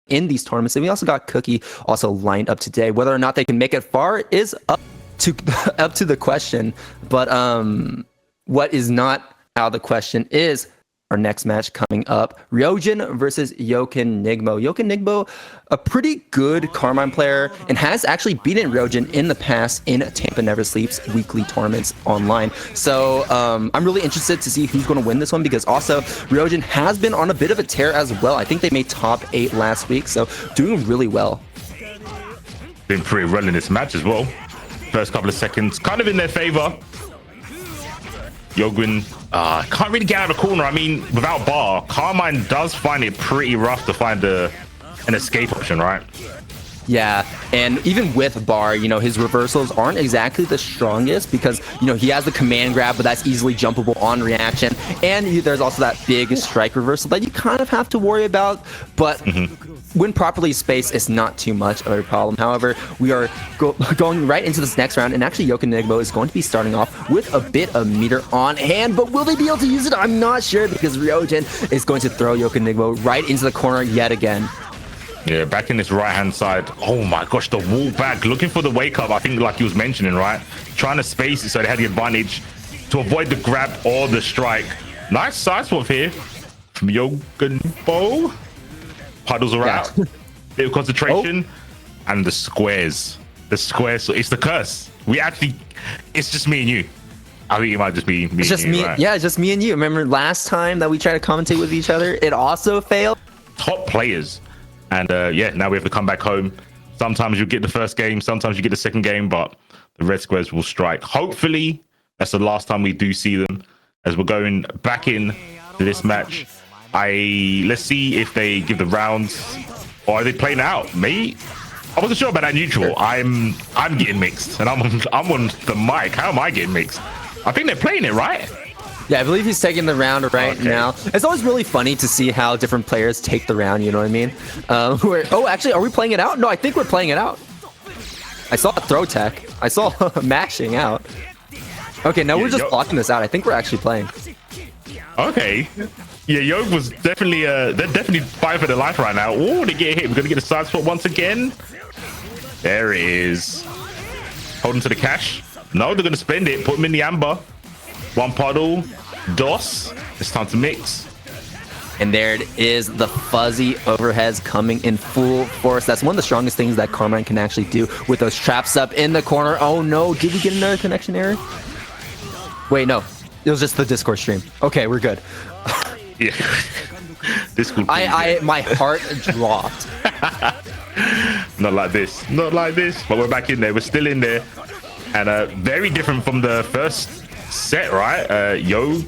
in these tournaments. And we also got Cookie also lined up today. Whether or not they can make it far is up to the question. But what is not out of the question is our next match coming up, Riojin versus Yoqanigbo. Yoqanigbo, a pretty good Carmine player, and has actually beaten Riojin in the past in Tampa Never Sleeps weekly tournaments online. So I'm really interested to see who's going to win this one, because also Riojin has been on a bit of a tear as well. I think they made top 8 last week, so doing really well. Been pretty well in this match as well. First couple of seconds kind of in their favor. Yoqin can't really get out of the corner. I mean, without bar, Carmine does find it pretty rough to find an escape option, right? Yeah, and even with bar, you know, his reversals aren't exactly the strongest, because, you know, he has the command grab, but that's easily jumpable on reaction. And there's also that big strike reversal that you kind of have to worry about. But when properly spaced, it's not too much of a problem. However, we are going right into this next round, and actually Yoqanigbo is going to be starting off with a bit of meter on hand. But will they be able to use it? I'm not sure, because Riojin is going to throw Yoqanigbo right into the corner yet again. Yeah, back in this right-hand side. Oh my gosh, the wall back. Looking for the wake-up, I think, like he was mentioning, right? Trying to space it so they had the advantage to avoid the grab or the strike. Nice side swap here from Yoqanigbo. Puddles are out. Bit of concentration. And the squares. The squares. It's the curse. It's just me and you. I think it might just be me it's just and you, me, right? Yeah, it's just me and you. Remember last time that we tried to commentate with each other? It also failed. Top players. And yeah, now we have to come back home. Sometimes you get the first game, sometimes you get the second game, but the red squares will strike. Hopefully, that's the last time we do see them, as we're going back in to this match. Let's see if they give the rounds, or are they playing out? Me? I wasn't sure about that neutral. I'm getting mixed, and I'm on the mic. How am I getting mixed? I think they're playing it, right? Yeah, I believe he's taking the round right now. It's always really funny to see how different players take the round, you know what I mean? Actually, are we playing it out? No, I think we're playing it out. I saw a throw tech. I saw mashing out. Okay, now we're just blocking this out. I think we're actually playing. Okay. Yeah, Yoke was definitely, they're definitely fighting for their life right now. Oh, they get hit. We're going to get a side spot once again. There it is. Holding to the cash. No, they're going to spend it. Put him in the amber. One puddle. DOS. It's time to mix. And there it is, the fuzzy overheads coming in full force. That's one of the strongest things that Carmine can actually do with those traps up in the corner. Oh no, did we get another connection error? Wait, no. It was just the Discord stream. Okay, we're good. Yeah. Discord. My heart dropped. Not like this. Not like this. But we're back in there. We're still in there. And very different from the first set, right? Yo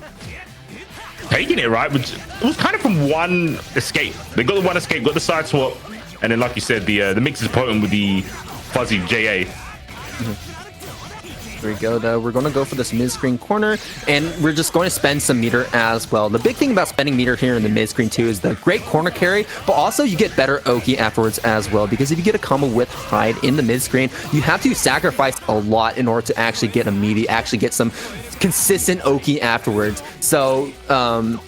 taking it, right? Which was kind of from one escape. They got the one escape, got the side swap, and then, like you said, the mix is potent with the fuzzy JA. Here we go, though. We're going to go for this mid-screen corner, and we're just going to spend some meter as well. The big thing about spending meter here in the mid-screen, too, is the great corner carry, but also you get better Oki afterwards as well, because if you get a combo with Hide in the mid-screen, you have to sacrifice a lot in order to actually get a meaty, actually get some consistent Oki afterwards. So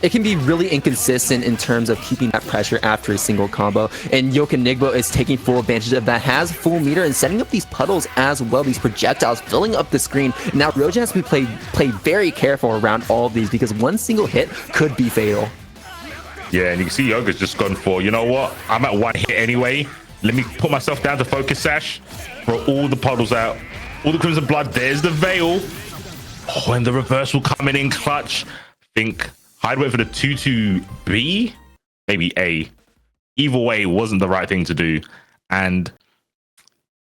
it can be really inconsistent in terms of keeping that pressure after a single combo, and Yoqanigbo is taking full advantage of that, has full meter and setting up these puddles as well, these projectiles filling up the screen. Now Riojin has to be played very careful around all of these, because one single hit could be fatal. Yeah, and you can see Yoga's just gone for, you know what, I'm at one hit anyway, let me put myself down to focus sash, throw all the puddles out, all the crimson blood. There's the veil. Oh, and the reversal coming in clutch. Think Hyde went for the 2-2-B, maybe A. Either way, wasn't the right thing to do. And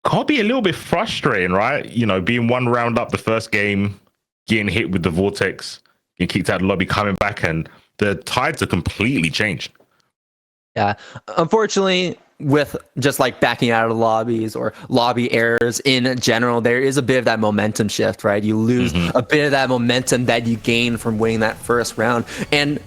can't be a little bit frustrating, right? You know, being one round up the first game, getting hit with the vortex, getting kicked out of the lobby, coming back, and the tides are completely changed. Yeah, unfortunately, with just like backing out of the lobbies or lobby errors in general, there is a bit of that momentum shift, right? You lose a bit of that momentum that you gain from winning that first round. And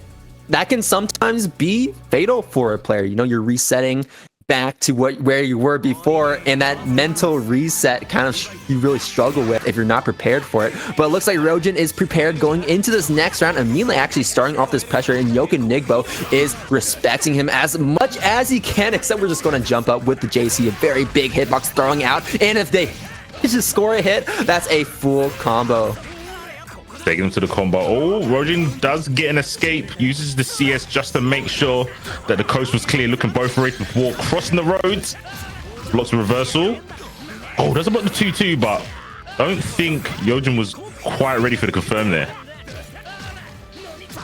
that can sometimes be fatal for a player. You know, you're resetting, back to where you were before, and that mental reset kind of you really struggle with if you're not prepared for it. But it looks like Riojin is prepared going into this next round, immediately actually starting off this pressure, and Yoqanigbo is respecting him as much as he can, except we're just going to jump up with the JC, a very big hitbox throwing out, and if they just score a hit, that's a full combo. Taking him to the combo. Oh, Riojin does get an escape, uses the CS just to make sure that the coast was clear, looking both ways before crossing the roads. Blocks the reversal. Oh, that's about the 2-2, but I don't think Riojin was quite ready for the confirm there.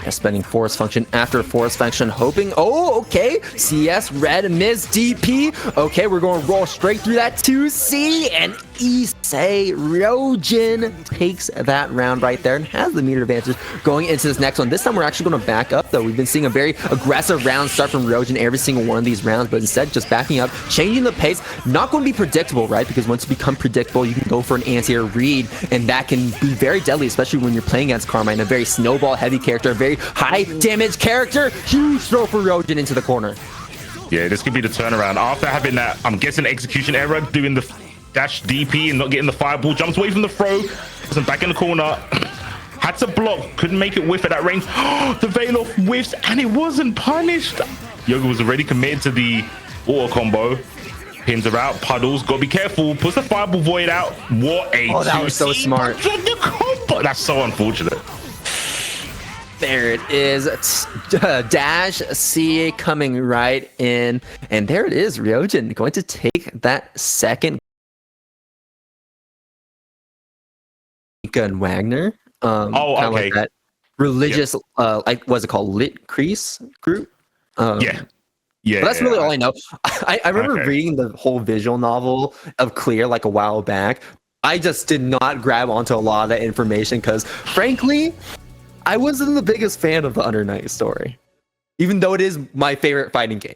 Spending force function after force function, hoping. Oh, okay. CS, red, miss, DP. Okay, we're going to roll straight through that 2C, and Issei Riojin takes that round right there and has the meter advantage going into this next one. This time we're actually going to back up, though. We've been seeing a very aggressive round start from Riojin every single one of these rounds, but instead just backing up, changing the pace. Not going to be predictable, right? Because once you become predictable, you can go for an anti-air read, and that can be very deadly, especially when you're playing against Carmine, a very snowball-heavy character, a very high damage character. Huge throw for Riojin into the corner. Yeah, this could be the turnaround. After having that, I'm guessing, execution error, doing the dash DP and not getting the fireball, jumps away from the throw, and back in the corner. Had to block, couldn't make it whiff at that range. The veil off whiffs, and it wasn't punished. Yoga was already committed to the auto combo. Pins her out, puddles, gotta be careful, puts the fireball void out. What a that was so smart. That's so unfortunate. There it is. Dash C coming right in. And there it is. Riojin going to take that second. And Wagner. Okay. Like that religious, like, what's it called? Lit Crease group? Yeah. But that's really all I know. I remember reading the whole visual novel of Clear like a while back. I just did not grab onto a lot of that information because, frankly, I wasn't the biggest fan of the Under Night story, even though it is my favorite fighting game.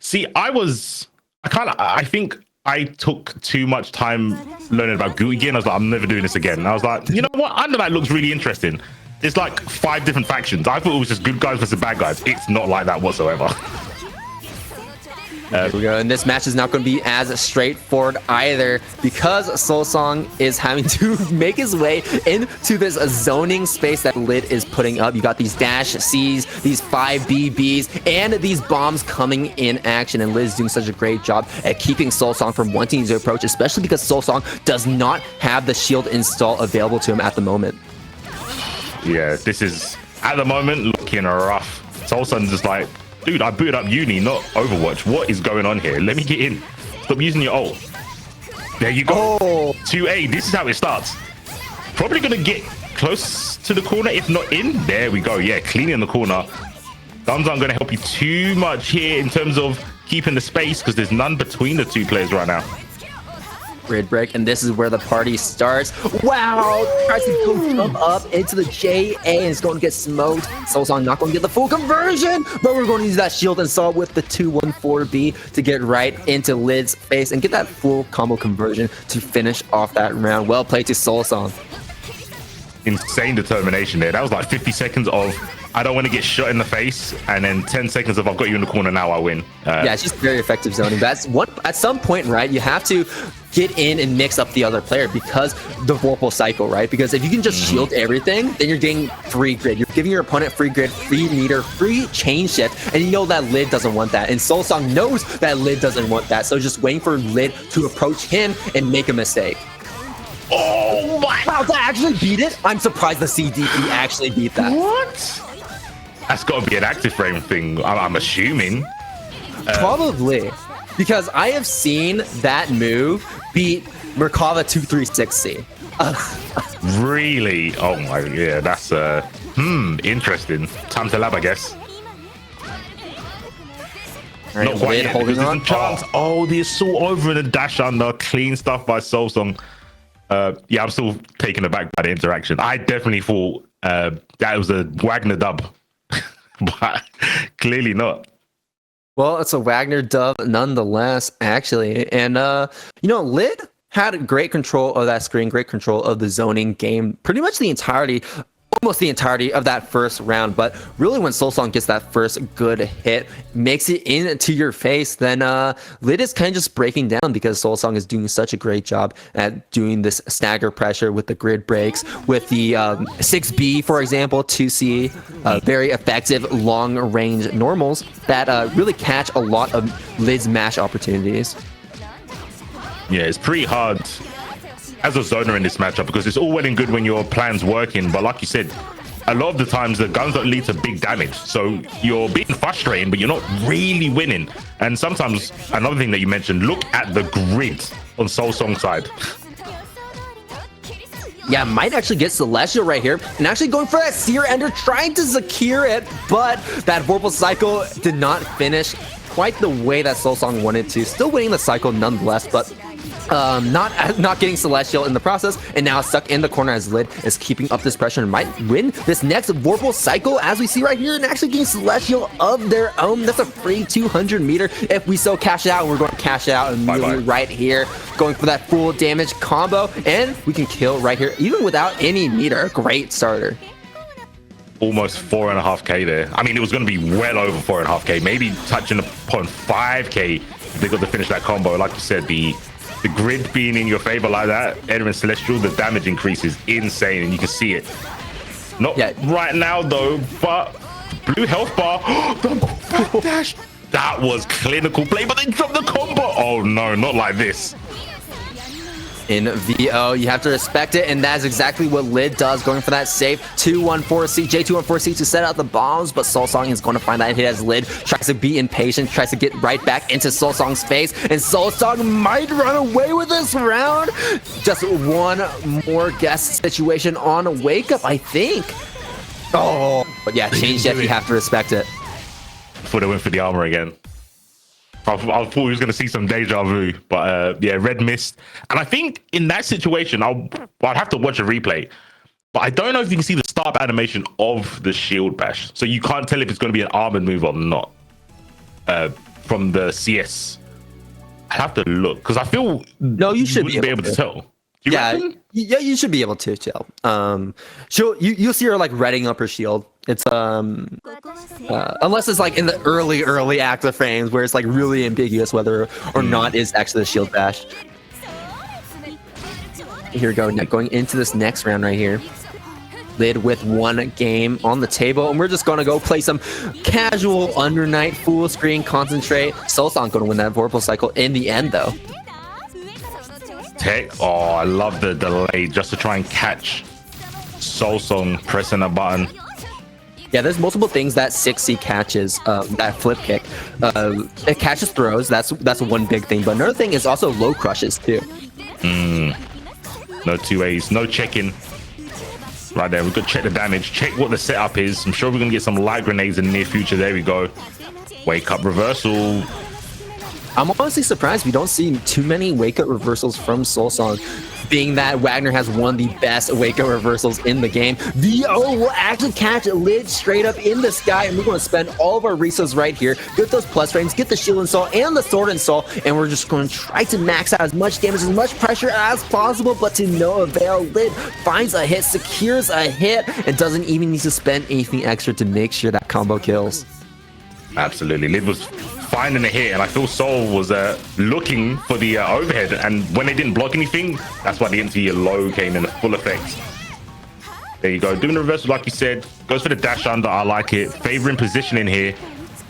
See, I think I took too much time learning about Guigi, and I was like, I'm never doing this again. And I was like, you know what? Under Night looks really interesting. There's like 5 different factions. I thought it was just good guys versus bad guys. It's not like that whatsoever. Here we go, and this match is not going to be as straightforward either because Soulsong is having to make his way into this zoning space that Lid is putting up. You got these dash C's, these 5 BBs, and these bombs coming in action, and Lid is doing such a great job at keeping Soulsong from wanting to approach, especially because Soulsong does not have the shield install available to him at the moment. Yeah, this is, at the moment, looking rough. Soulsong's just like, dude, I booted up Uni, not Overwatch. What is going on here? Let me get in. Stop using your ult. There you go. 2A. This is how it starts. Probably going to get close to the corner, if not in. There we go. Yeah, cleaning the corner. Thumbs aren't going to help you too much here in terms of keeping the space because there's none between the two players right now. Grid break, and this is where the party starts. Wow! Tries to go jump up into the JA and is going to get smoked. Soulsong not going to get the full conversion, but we're going to use that shield and saw with the 214B to get right into Lid's face and get that full combo conversion to finish off that round. Well played to Soulsong. Insane determination there. That was like 50 seconds of I don't want to get shot in the face, and then 10 seconds of I've got you in the corner, now I win. Yeah, it's just very effective zoning. But at some point, right, you have to get in and mix up the other player because the Vorpal cycle, right? Because if you can just shield everything, then you're getting free grid. You're giving your opponent free grid, free meter, free chain shift, and you know that Lid doesn't want that. And Soulsong knows that Lid doesn't want that, so just waiting for Lid to approach him and make a mistake. Oh my! Wow, that actually beat it? I'm surprised the CDP actually beat that. What? That's got to be an active frame thing, I'm assuming. Probably. Because I have seen that move beat Merkava 236C. Really? Oh my, yeah, that's interesting. Time to lab, I guess. Right, not quite yet, holding on. Chance. Oh, the assault over and the dash under. Clean stuff by Soulsong. Yeah, I'm still taken aback by the interaction. I definitely thought that was a Wagner dub, but clearly not. Well, it's a Wagner dub nonetheless, actually. And, Lid had great control of that screen, great control of the zoning game pretty much the entirety almost the entirety of that first round. But really, when Soulsong gets that first good hit, makes it into your face, then Lid is kind of just breaking down because Soulsong is doing such a great job at doing this stagger pressure with the grid breaks, with the 6B, for example, 2C, very effective long-range normals that really catch a lot of Lid's mash opportunities. Yeah, it's pretty hard as a zoner in this matchup because it's all well and good when your plan's working, but like you said, a lot of the times the guns don't lead to big damage, so you're being frustrating but you're not really winning. And sometimes another thing that you mentioned, look at the grid on Soulsong's side. Yeah, might actually get Celestial right here, and actually going for that Seer Ender, trying to secure it, but that Vorpal Cycle did not finish quite the way that Soulsong wanted to. Still winning the cycle nonetheless, but not getting Celestial in the process, and now stuck in the corner as Lid is keeping up this pressure and might win this next Vorpal Cycle, as we see right here, and actually getting Celestial of their own. That's a free 200 meter if we so cash it out, and we're going to cash it out immediately right here, going for that full damage combo, and we can kill right here, even without any meter. Great starter. Almost 4.5k there. I mean, it was going to be well over 4.5k, maybe touching upon 5k if they got to finish that combo. Like you said, the grid being in your favor like that, Ender and Celestial, the damage increase is insane, and you can see it. Not right now though, but blue health bar. The backdash. That was clinical play, but they dropped the combo. Oh no, not like this. In VO, you have to respect it, and that's exactly what Lid does, going for that safe 214C, J214C to set out the bombs, but Soulsong is going to find that hit as Lid tries to be impatient, tries to get right back into Soulsong's face, and Soulsong might run away with this round. Just one more guess situation on Wake Up, I think. Oh, but yeah, change Jeff, you have to respect it. Before they went for the armor again. I thought we was going to see some deja vu, but yeah, red mist. And I think in that situation, I'd have to watch a replay. But I don't know if you can see the start animation of the shield bash. So you can't tell if it's going to be an armored move or not from the CS. I have to look because I feel no, you should be able to tell. Yeah, you should be able to tell. You'll see her like redding up her shield. It's unless it's like in the early active frames where it's like really ambiguous whether or not is actually the shield bash. Here we go, going into this next round right here. Lid with one game on the table, and we're just gonna go play some casual Undernight full screen concentrate. Soulsong gonna win that Vorpal Cycle in the end though. Tech, oh, I love the delay just to try and catch Soulsong pressing a button. Yeah, there's multiple things that 6C catches, that flip kick. It catches throws, that's one big thing, but another thing is also low crushes too. No 2As, no checking. Right there, we could check the damage, check what the setup is. I'm sure we're gonna get some light grenades in the near future. There we go. Wake up reversal. I'm honestly surprised we don't see too many wake up reversals from Soulsong, being that Wagner has one of the best wake up reversals in the game. VO will actually catch Lid straight up in the sky, and we're going to spend all of our resources right here, get those plus frames, get the shield install and the sword install, and we're just going to try to max out as much damage, as much pressure as possible, but to no avail. Lid finds a hit, secures a hit, and doesn't even need to spend anything extra to make sure that combo kills. Absolutely, Lid was finding a hit, and I feel Soul was looking for the overhead, and when they didn't block anything, that's why the empty low came in full effect. There you go, doing the reversal like you said, goes for the dash under. I like it, favoring positioning here,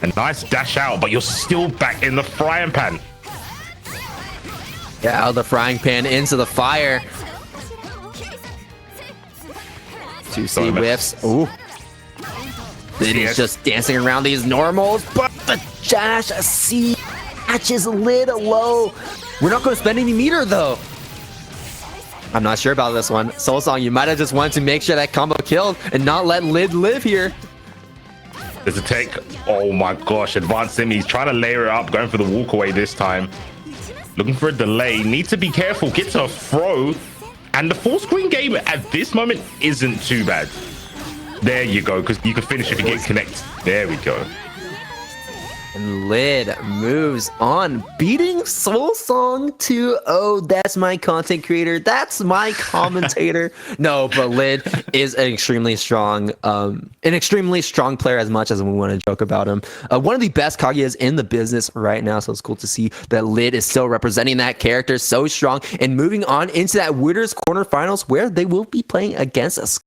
a nice dash out, but you're still back in the frying pan. Yeah, out of the frying pan into the fire. 2C whiffs. Ooh. Lid is just dancing around these normals, but the dash C catches Lid low. We're not going to spend any meter though. I'm not sure about this one. Soulsong, you might have just wanted to make sure that combo killed and not let Lid live here. There's a tech. Oh my gosh, advanced semi. He's trying to layer it up, going for the walk away this time. Looking for a delay. Needs to be careful. Gets a throw. And the full screen game at this moment isn't too bad. There you go, because you can finish if you get connect. There we go. And Lid moves on, beating Soulsong 2-0. That's my content creator. That's my commentator. No, but Lid is an extremely strong player, as much as we want to joke about him. One of the best Kageyas in the business right now, so it's cool to see that Lid is still representing that character so strong and moving on into that Winners Corner Finals, where they will be playing against us.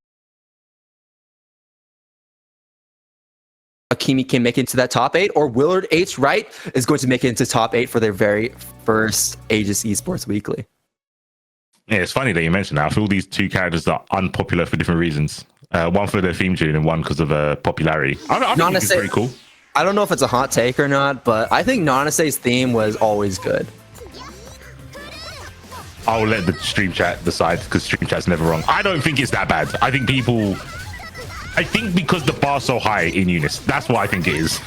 Akimi can make it into that top 8, or Willard H. Wright is going to make it into top 8 for their very first Aegis Esports Weekly. Yeah, it's funny that you mentioned that. I feel these two characters are unpopular for different reasons. One for their theme tune and one because of popularity. I think it's pretty cool. I don't know if it's a hot take or not, but I think Nanase's theme was always good. I'll let the stream chat decide, because stream chat's never wrong. I don't think it's that bad. I think because the bar's so high in Eunice, that's what I think it is.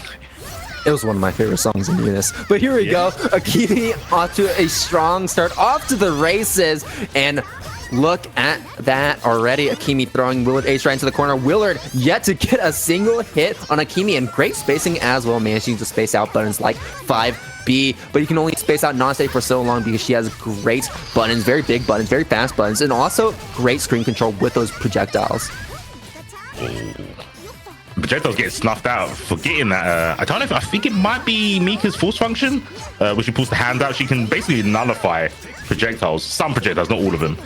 It was one of my favorite songs in Eunice. But here we go. Akimi onto a strong start, off to the races, and look at that already. Akimi throwing Willard H right into the corner. Willard yet to get a single hit on Akimi, and great spacing as well, managing to space out buttons like 5B, but you can only space out Nase for so long because she has great buttons, very big buttons, very fast buttons, and also great screen control with those projectiles. Projectiles get snuffed out, forgetting that I don't know if I think it might be Mika's force function, where she pulls the hand out. She can basically nullify projectiles, some projectiles, not all of them.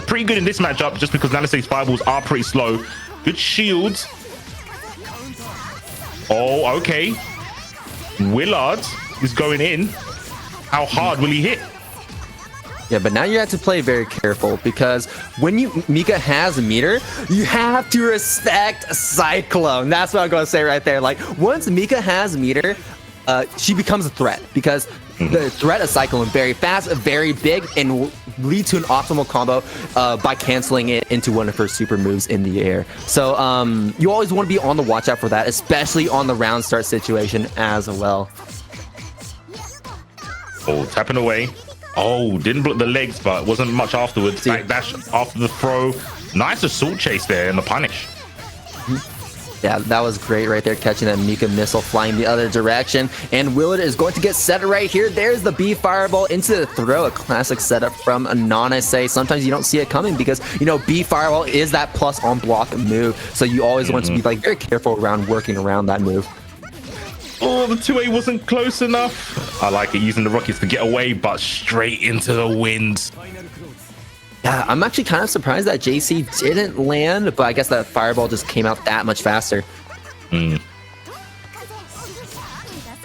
Pretty good in this matchup, just because Nanase's fireballs are pretty slow. Good shields. Oh, okay. Willard is going in. How hard will he hit? Yeah, but now you have to play very careful, because when Mika has a meter, you have to respect Cyclone. That's what I'm going to say right there. Like, once Mika has meter, she becomes a threat, because the threat of Cyclone very fast, very big, and will lead to an optimal combo by canceling it into one of her super moves in the air. So you always want to be on the watch out for that, especially on the round start situation as well. Oh, tapping away. Oh, didn't block the legs, but wasn't much afterwards. Back dash after the throw. Nice assault chase there and the punish. Yeah, that was great right there, catching that Mika missile flying the other direction. And Willard is going to get set right here. There's the B fireball into the throw, a classic setup from Nanase. Sometimes you don't see it coming because, you know, B fireball is that plus on block move. So you always want to be like very careful around working around that move. Oh, the 2A wasn't close enough. I like it, using the rockets to get away, but straight into the wind. Yeah, I'm actually kind of surprised that JC didn't land, but I guess that fireball just came out that much faster.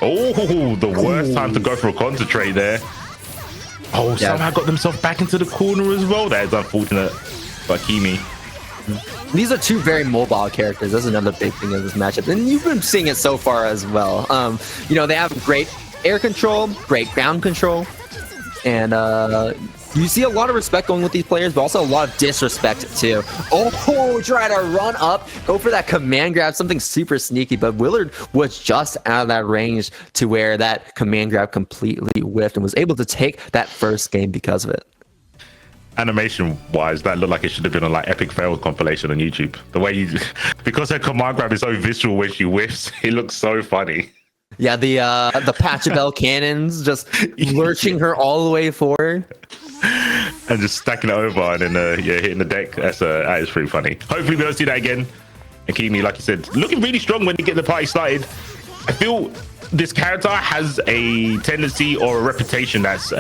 Oh, the worst time to go for a concentrate there. Oh, somehow got themselves back into the corner as well. That is unfortunate for Akimi. These are two very mobile characters. That's another big thing in this matchup, and you've been seeing it so far as well. You know, they have great air control, great ground control, and you see a lot of respect going with these players, but also a lot of disrespect too. Oh, try to run up, go for that command grab, something super sneaky, but Willard was just out of that range to where that command grab completely whiffed and was able to take that first game because of it. Animation wise, that looked like it should have been a like epic fail compilation on YouTube. The way you, because her command grab is so visceral when she whiffs, it looks so funny. Yeah, the Pachelbel cannons just lurching her all the way forward. And just stacking it over and then hitting the deck. That is pretty funny. Hopefully we don't see that again. Akimi, like you said, looking really strong when you get the party started. I feel this character has a tendency or a reputation that's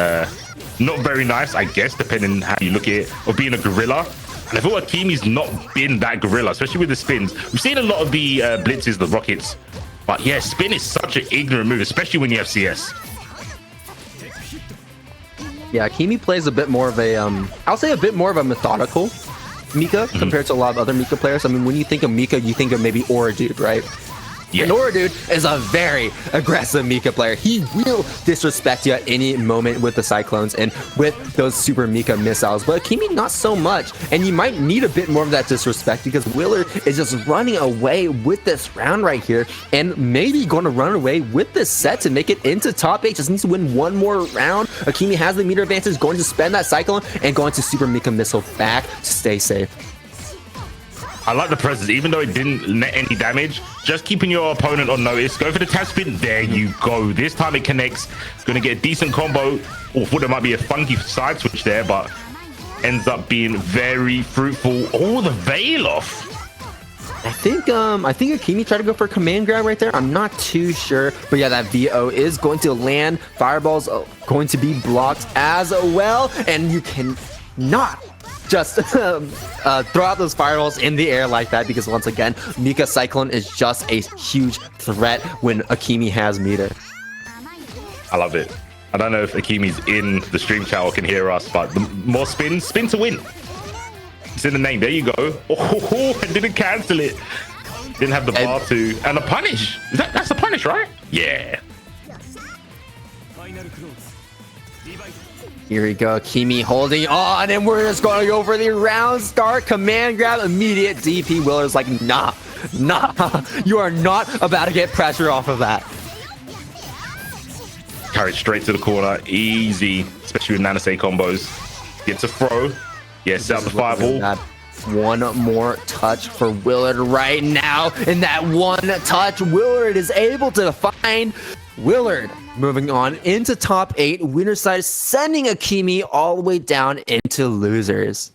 not very nice, I guess, depending how you look at it, of being a gorilla. And I feel Akimi's not been that gorilla, especially with the spins. We've seen a lot of the blitzes, the rockets, but yeah, spin is such an ignorant move, especially when you have CS. Yeah, Akimi plays a bit more of a, I'll say a bit more of a methodical Mika compared to a lot of other Mika players. I mean, when you think of Mika, you think of maybe Aura Dude, right? Yeah. And Aura Dude is a very aggressive Mika player. He will disrespect you at any moment with the Cyclones and with those super Mika missiles. But Akimi, not so much. And you might need a bit more of that disrespect because Willard is just running away with this round right here and maybe going to run away with this set to make it into top 8. Just needs to win one more round. Akimi has the meter advantage, going to spend that Cyclone and going to super Mika missile back to stay safe. I like the presence, even though it didn't net any damage. Just keeping your opponent on notice. Go for the tap spin. There you go. This time it connects. Going to get a decent combo. Or thought there might be a funky side switch there, but ends up being very fruitful. Oh, the veil off. I think Akimi tried to go for a command grab right there. I'm not too sure, but yeah, that VO is going to land. Fireball's going to be blocked as well, and you can not just throw out those fireballs in the air like that, because once again, Mika Cyclone is just a huge threat when Akimi has meter. I love it. I don't know if Akimi's in the stream chat or can hear us, but the more spin to win. It's in the name. There you go. Oh, I didn't cancel it. Didn't have the bar to. And the punish. That's the punish, right? Yeah. Here we go. Akimi holding on, and we're just going to go for the round start. Command grab, immediate DP. Willard's like, nah. You are not about to get pressure off of that. Carried straight to the corner. Easy. Especially with Nanase combos. Gets a throw. Yes, out the fireball. One more touch for Willard right now. And that one touch, Willard is able to find Willard. Moving on into top 8. Winner side sending Akimi all the way down into losers.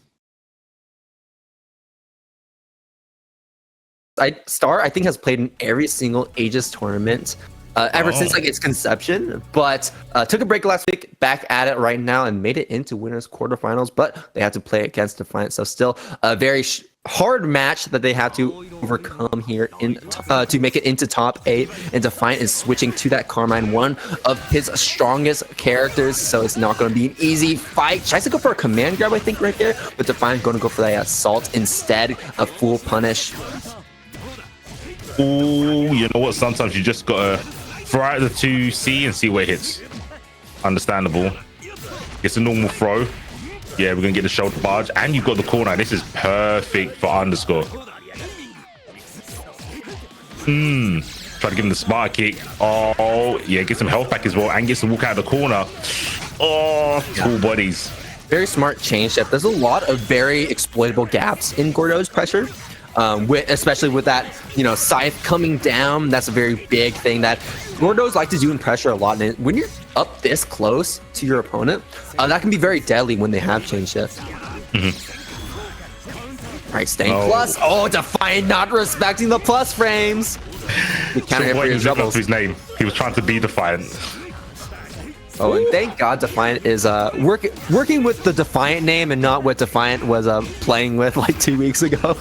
Star, I think, has played in every single Aegis tournament ever since like its conception, but took a break last week, back at it right now, and made it into winners quarterfinals, but they had to play against Defiant, so still a very hard match that they have to overcome here to make it into top 8. And Defiant is switching to that Carmine, one of his strongest characters, so it's not going to be an easy fight. Tries to go for a command grab, I think, right there, but Defiant going to go for that assault instead, a full punish. Ooh, you know what? Sometimes you just gotta throw out the 2C and see where it hits. Understandable. It's a normal throw. Yeah, we're gonna get the shoulder barge, and you've got the corner. This is perfect for underscore. Try to give him the smart kick. Oh, yeah, get some health back as well, and gets to walk out of the corner. Oh, cool bodies. Very smart chain shift. There's a lot of very exploitable gaps in Gordeau's pressure. Especially with that, scythe coming down. That's a very big thing that Gordeau's like to do in pressure a lot. And when you're up this close to your opponent, that can be very deadly when they have chain shift. Right, staying plus. Oh, Defiant not respecting the plus frames. He was looking up to his name. He was trying to be Defiant. Oh, and thank God Defiant is working with the Defiant name and not what Defiant was playing with like 2 weeks ago.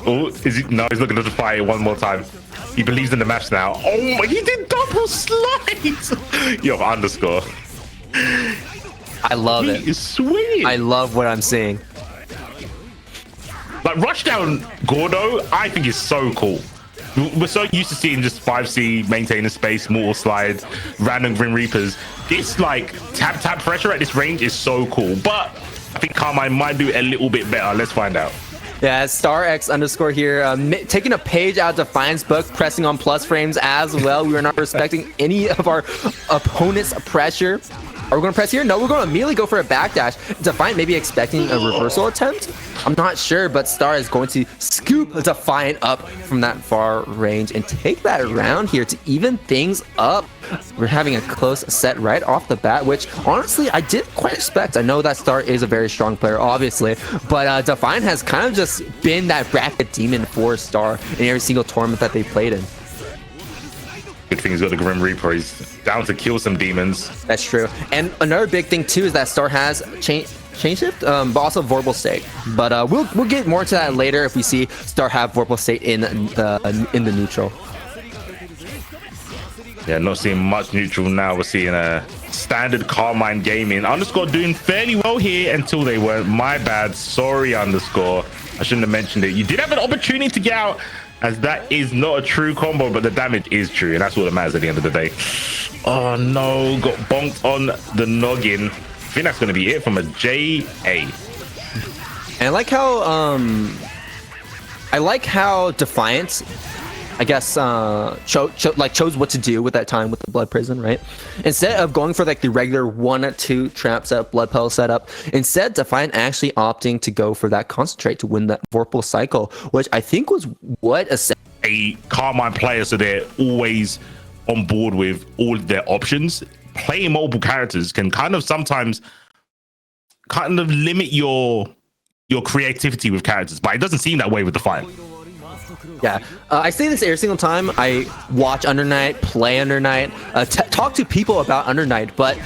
Oh, is he? No, he's looking to Defiant one more time. He believes in the maps now. Oh, he did double slides. Yo, underscore. I love it. He is sweet. I love what I'm seeing. Like rush down Gordeau, I think is so cool. We're so used to seeing just 5C maintaining space, mortal slide, random Grim Reapers. This like tap pressure at this range is so cool, but I think Carmine might do a little bit better. Let's find out. Yeah, StarX underscore here, taking a page out of Defiant's book, pressing on plus frames as well. We are not respecting any of our opponent's pressure. Are we going to press here? No, we're going to immediately go for a backdash. Defiant maybe expecting a reversal attempt. I'm not sure, but Star is going to scoop Defiant up from that far range and take that round here to even things up. We're having a close set right off the bat, which honestly I did quite expect. I know that Star is a very strong player, obviously, but Defiant has kind of just been that bracket demon for Star in every single tournament that they played in. Good thing he's got the Grim Reaper. He's down to kill some demons. That's true. And another big thing too is that Star has chain shift, but also Vorpal State. But we'll get more to that later if we see Star have Vorpal State in the neutral. Yeah, not seeing much neutral now. We're seeing a standard Carmine gaming. Underscore doing fairly well here until they weren't. My bad. Sorry, underscore. I shouldn't have mentioned it. You did have an opportunity to get out, as that is not a true combo, but the damage is true, and that's all that matters at the end of the day. Oh no, got bonked on the noggin. I think that's going to be it from a JA. And I like how Defiant I guess chose what to do with that time with the Blood Prison, right? Instead of going for like the regular 1-2 trap setup, Blood Petal setup, instead Defiant actually opting to go for that concentrate to win that Vorpal cycle, which I think was what a Carmine player, so they're always on board with all of their options. Playing multiple characters can kind of sometimes limit your creativity with characters, but it doesn't seem that way with Defiant. Yeah, I say this every single time I watch Under Night, play Under Night, talk to people about Under Night, but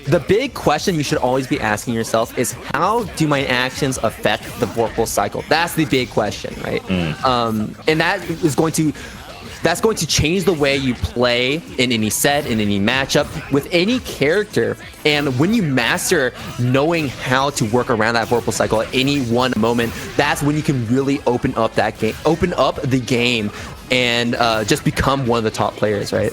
the big question you should always be asking yourself is, how do my actions affect the Vorpal cycle? That's the big question, right? And that's going to change the way you play in any set, in any matchup, with any character. And when you master knowing how to work around that Vorpal cycle at any one moment, that's when you can really open up the game, and just become one of the top players, right?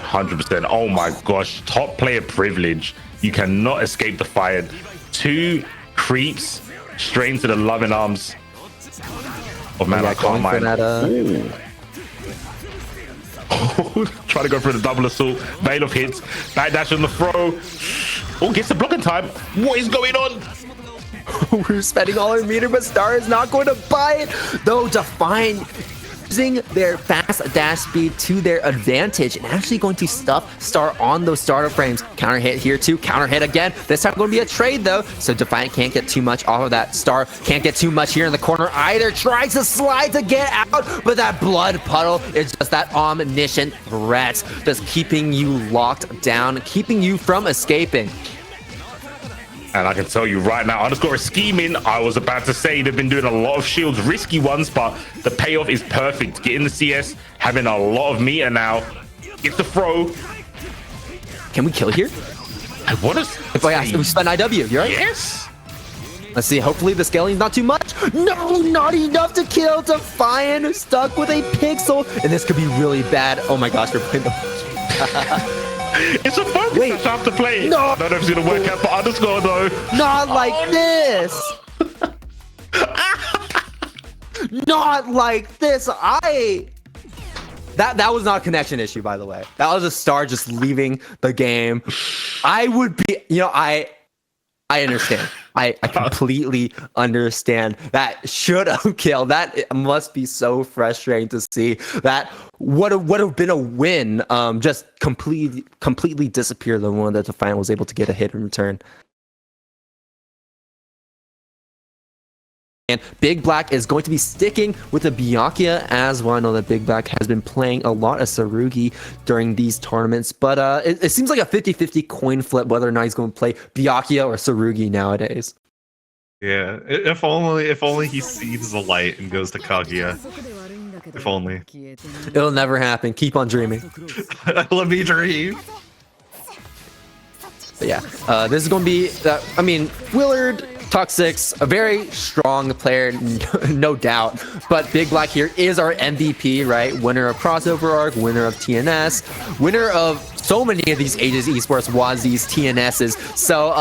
100%. Oh my gosh, top player privilege. You cannot escape Defiant. 2 creeps straight into the loving arms of man like Carmine. Try to go for the double assault. Veil of hits. Backdash on the throw. Oh, gets the blocking time. What is going on? We're spending all our meter, but Star is not going to buy it. Though Defiant using their fast dash speed to their advantage and actually going to stuff Star on those starter frames. Counter hit here too, counter hit again. This time going to be a trade though, so Defiant can't get too much off of that. Star can't get too much here in the corner either. Tries to slide to get out, but that Blood Puddle is just that omniscient threat, just keeping you locked down, keeping you from escaping. And I can tell you right now, Underscore is scheming. I was about to say they've been doing a lot of shields, risky ones, but the payoff is perfect. Getting the CS, having a lot of meter now. Gets the throw. Can we kill here? I want to. If we spend IW, you right? Yes. Let's see. Hopefully the scaling's not too much. No, not enough to kill Defiant. Stuck with a pixel, and this could be really bad. Oh my gosh, we're playing the. It's a focus. Wait, I have to play. No, I don't know if it's gonna work out for Underscore though. Not like this. Not like this. That was not a connection issue, by the way. That was a Star just leaving the game. I would be, I understand. I completely understand. That should have killed. That must be so frustrating to see. That would have been a win. Just completely disappear the one that Defiant was able to get a hit in return. And Big Black is going to be sticking with the Byakuya as well. I know that Big Black has been playing a lot of Tsurugi during these tournaments, but it seems like a 50-50 coin flip whether or not he's going to play Byakuya or Tsurugi nowadays. Yeah, if only he sees the light and goes to Kaguya. If only. It'll never happen. Keep on dreaming. Let me dream. But yeah, this is going to be, Willard, Toxics, a very strong player, no doubt. But Big Black here is our MVP, right? Winner of Crossover Arc, winner of TNS, winner of so many of these Aegis Esports WASDs, TNSs. So,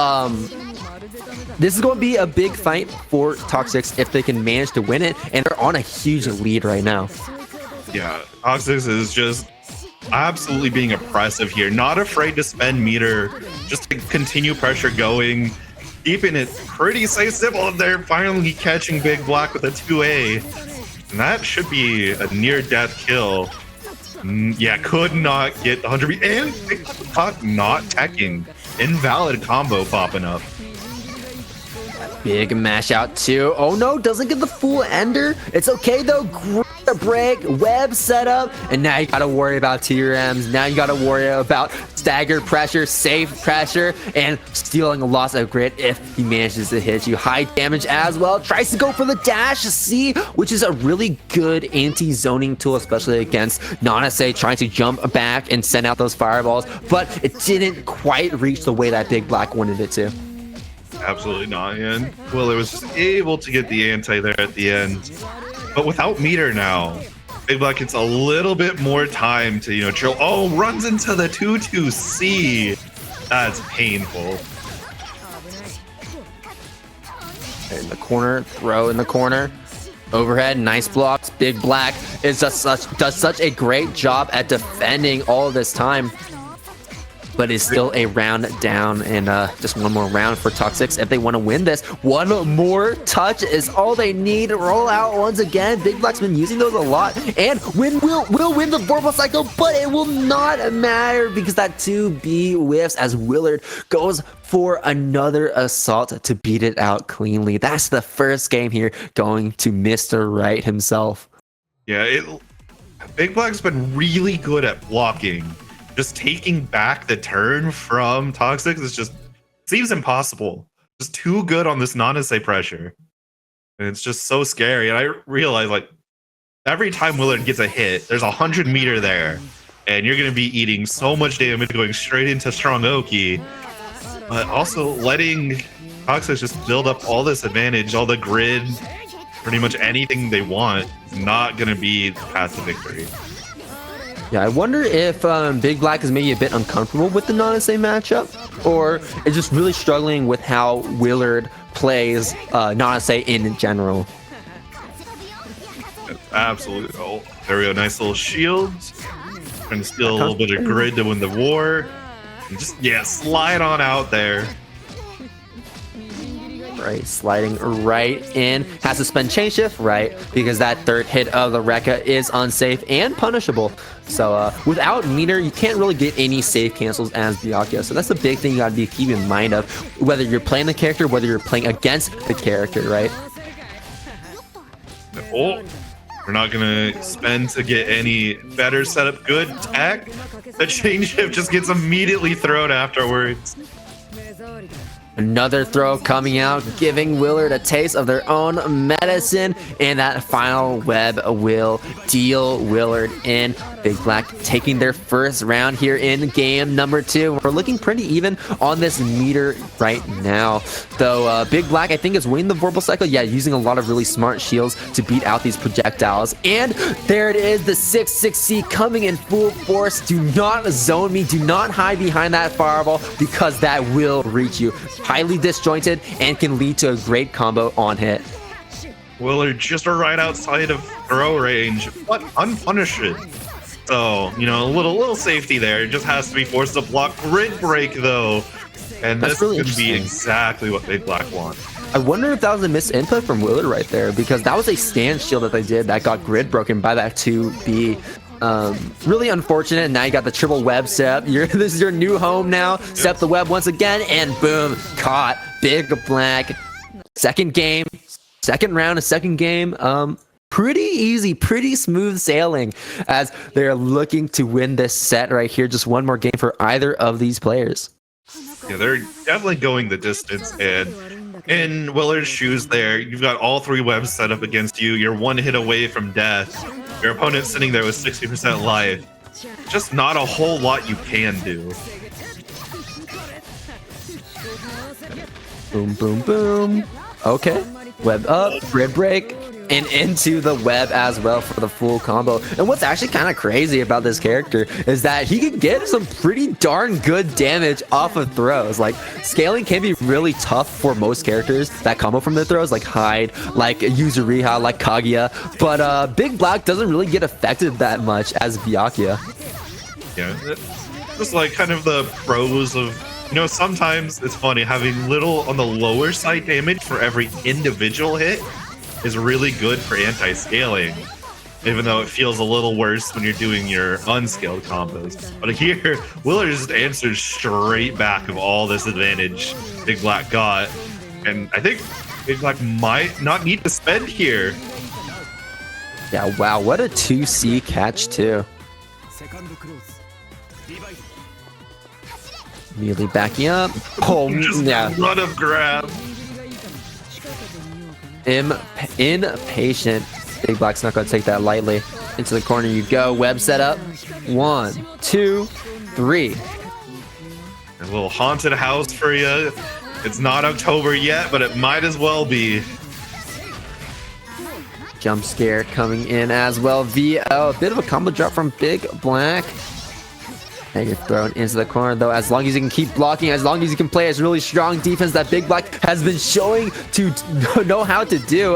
this is going to be a big fight for Toxics if they can manage to win it, and they're on a huge lead right now. Yeah, Toxics is just absolutely being oppressive here. Not afraid to spend meter, just to continue pressure going. Keeping it pretty safe, simple. They're finally catching Big Black with a 2A. And that should be a near-death kill. Yeah, could not get 100. And Big Black not teching. Invalid combo popping up. Big mash out too. Oh no, doesn't get the full ender. It's okay though. Great break, web setup, and now you gotta worry about TRMs. Now you gotta worry about stagger pressure, safe pressure, and stealing a loss of grid if he manages to hit you. High damage as well. Tries to go for the dash C, which is a really good anti-zoning tool, especially against Nanase trying to jump back and send out those fireballs, but it didn't quite reach the way that Big Black wanted it to. Absolutely not, and Willard was just able to get the anti there at the end. But without meter now, Big Black gets a little bit more time to, chill. Oh, runs into the 2-2-C. That's painful. In the corner, throw in the corner. Overhead, nice blocks. Big Black is does such a great job at defending all this time. But it's still a round down, and just one more round for Toxics if they want to win this. One more touch is all they need. Roll out once again. Big Black's been using those a lot, and will win the Vorpal Cycle, but it will not matter because that 2B whiffs as Willard goes for another assault to beat it out cleanly. That's the first game here going to Mr. Wright himself. Yeah, Big Black's been really good at blocking. Just taking back the turn from Toxics is just seems impossible. Just too good on this non-essay pressure. And it's just so scary. And I realize, like, every time Willard gets a hit, there's 100 meter there. And you're going to be eating so much damage going straight into strong Oki. But also letting Toxics just build up all this advantage, all the grid, pretty much anything they want, is not going to be the path to victory. Yeah, I wonder if Big Black is maybe a bit uncomfortable with the non-essay matchup, or is just really struggling with how Willard plays non-essay in general. Absolutely. Oh, there we go. Nice little shield. Trying to steal a little bit of grid to win the war. And just, yeah, slide on out there. Right, sliding right in. Has to spend chain shift, right? Because that third hit of the Rekka is unsafe and punishable. So without meter, you can't really get any safe cancels as Byakuya. So that's the big thing you gotta be keep in mind of whether you're playing the character, whether you're playing against the character, right? Oh, we're not gonna spend to get any better setup. Good tech. The chain shift just gets immediately thrown afterwards. Another throw coming out, giving Willard a taste of their own medicine, and that final web will deal Willard in. Big Black taking their first round here in game number 2. We're looking pretty even on this meter right now. Though Big Black, I think, is winning the Vorpal Cycle. Yeah, using a lot of really smart shields to beat out these projectiles. And there it is, the 6-6C coming in full force. Do not zone me. Do not hide behind that fireball because that will reach you. Highly disjointed and can lead to a great combo on hit. Willard just right outside of throw range, but unpunished. So, you know, a little safety there. It just has to be forced to block. Grid break, though. And That's this really could be exactly what Big Black wants. I wonder if that was a missed input from Willard right there, because that was a stand shield that they did that got grid broken by that 2B. Really unfortunate. And now you got the triple web set. This is your new home now. Set the web once again, and boom, caught. Big Black. Second game, second round, a second game. Pretty easy, pretty smooth sailing as they're looking to win this set right here. Just one more game for either of these players. Yeah, they're definitely going the distance, and in Willard's shoes there, you've got all 3 webs set up against you. You're 1 hit away from death. Your opponent's sitting there with 60% life. Just not a whole lot you can do. Boom, boom, boom. Okay, web up, grid break, and into the web as well for the full combo. And what's actually kind of crazy about this character is that he can get some pretty darn good damage off of throws. Like, scaling can be really tough for most characters that combo from the throws, like Hyde, like Yuzuriha, like Kaguya. But Big Black doesn't really get affected that much as Byakuya. Yeah, just like kind of the pros of, you know, sometimes it's funny having little on the lower side damage for every individual hit is really good for anti-scaling, even though it feels a little worse when you're doing your unscaled combos. But here, Willard just answered straight back of all this advantage Big Black got, and I think Big Black might not need to spend here. Yeah, wow, what a 2C catch too. Immediately backing up. Oh, Just yeah. run of grab. Impatient. Big Black's not going to take that lightly. Into the corner you go. Web setup. 1, 2, 3. A little haunted house for you. It's not October yet, but it might as well be. Jump scare coming in as well via a bit of a combo drop from Big Black. And you're thrown into the corner, though. As long as you can keep blocking, as long as you can play as really strong defense that Big Black has been showing to know how to do,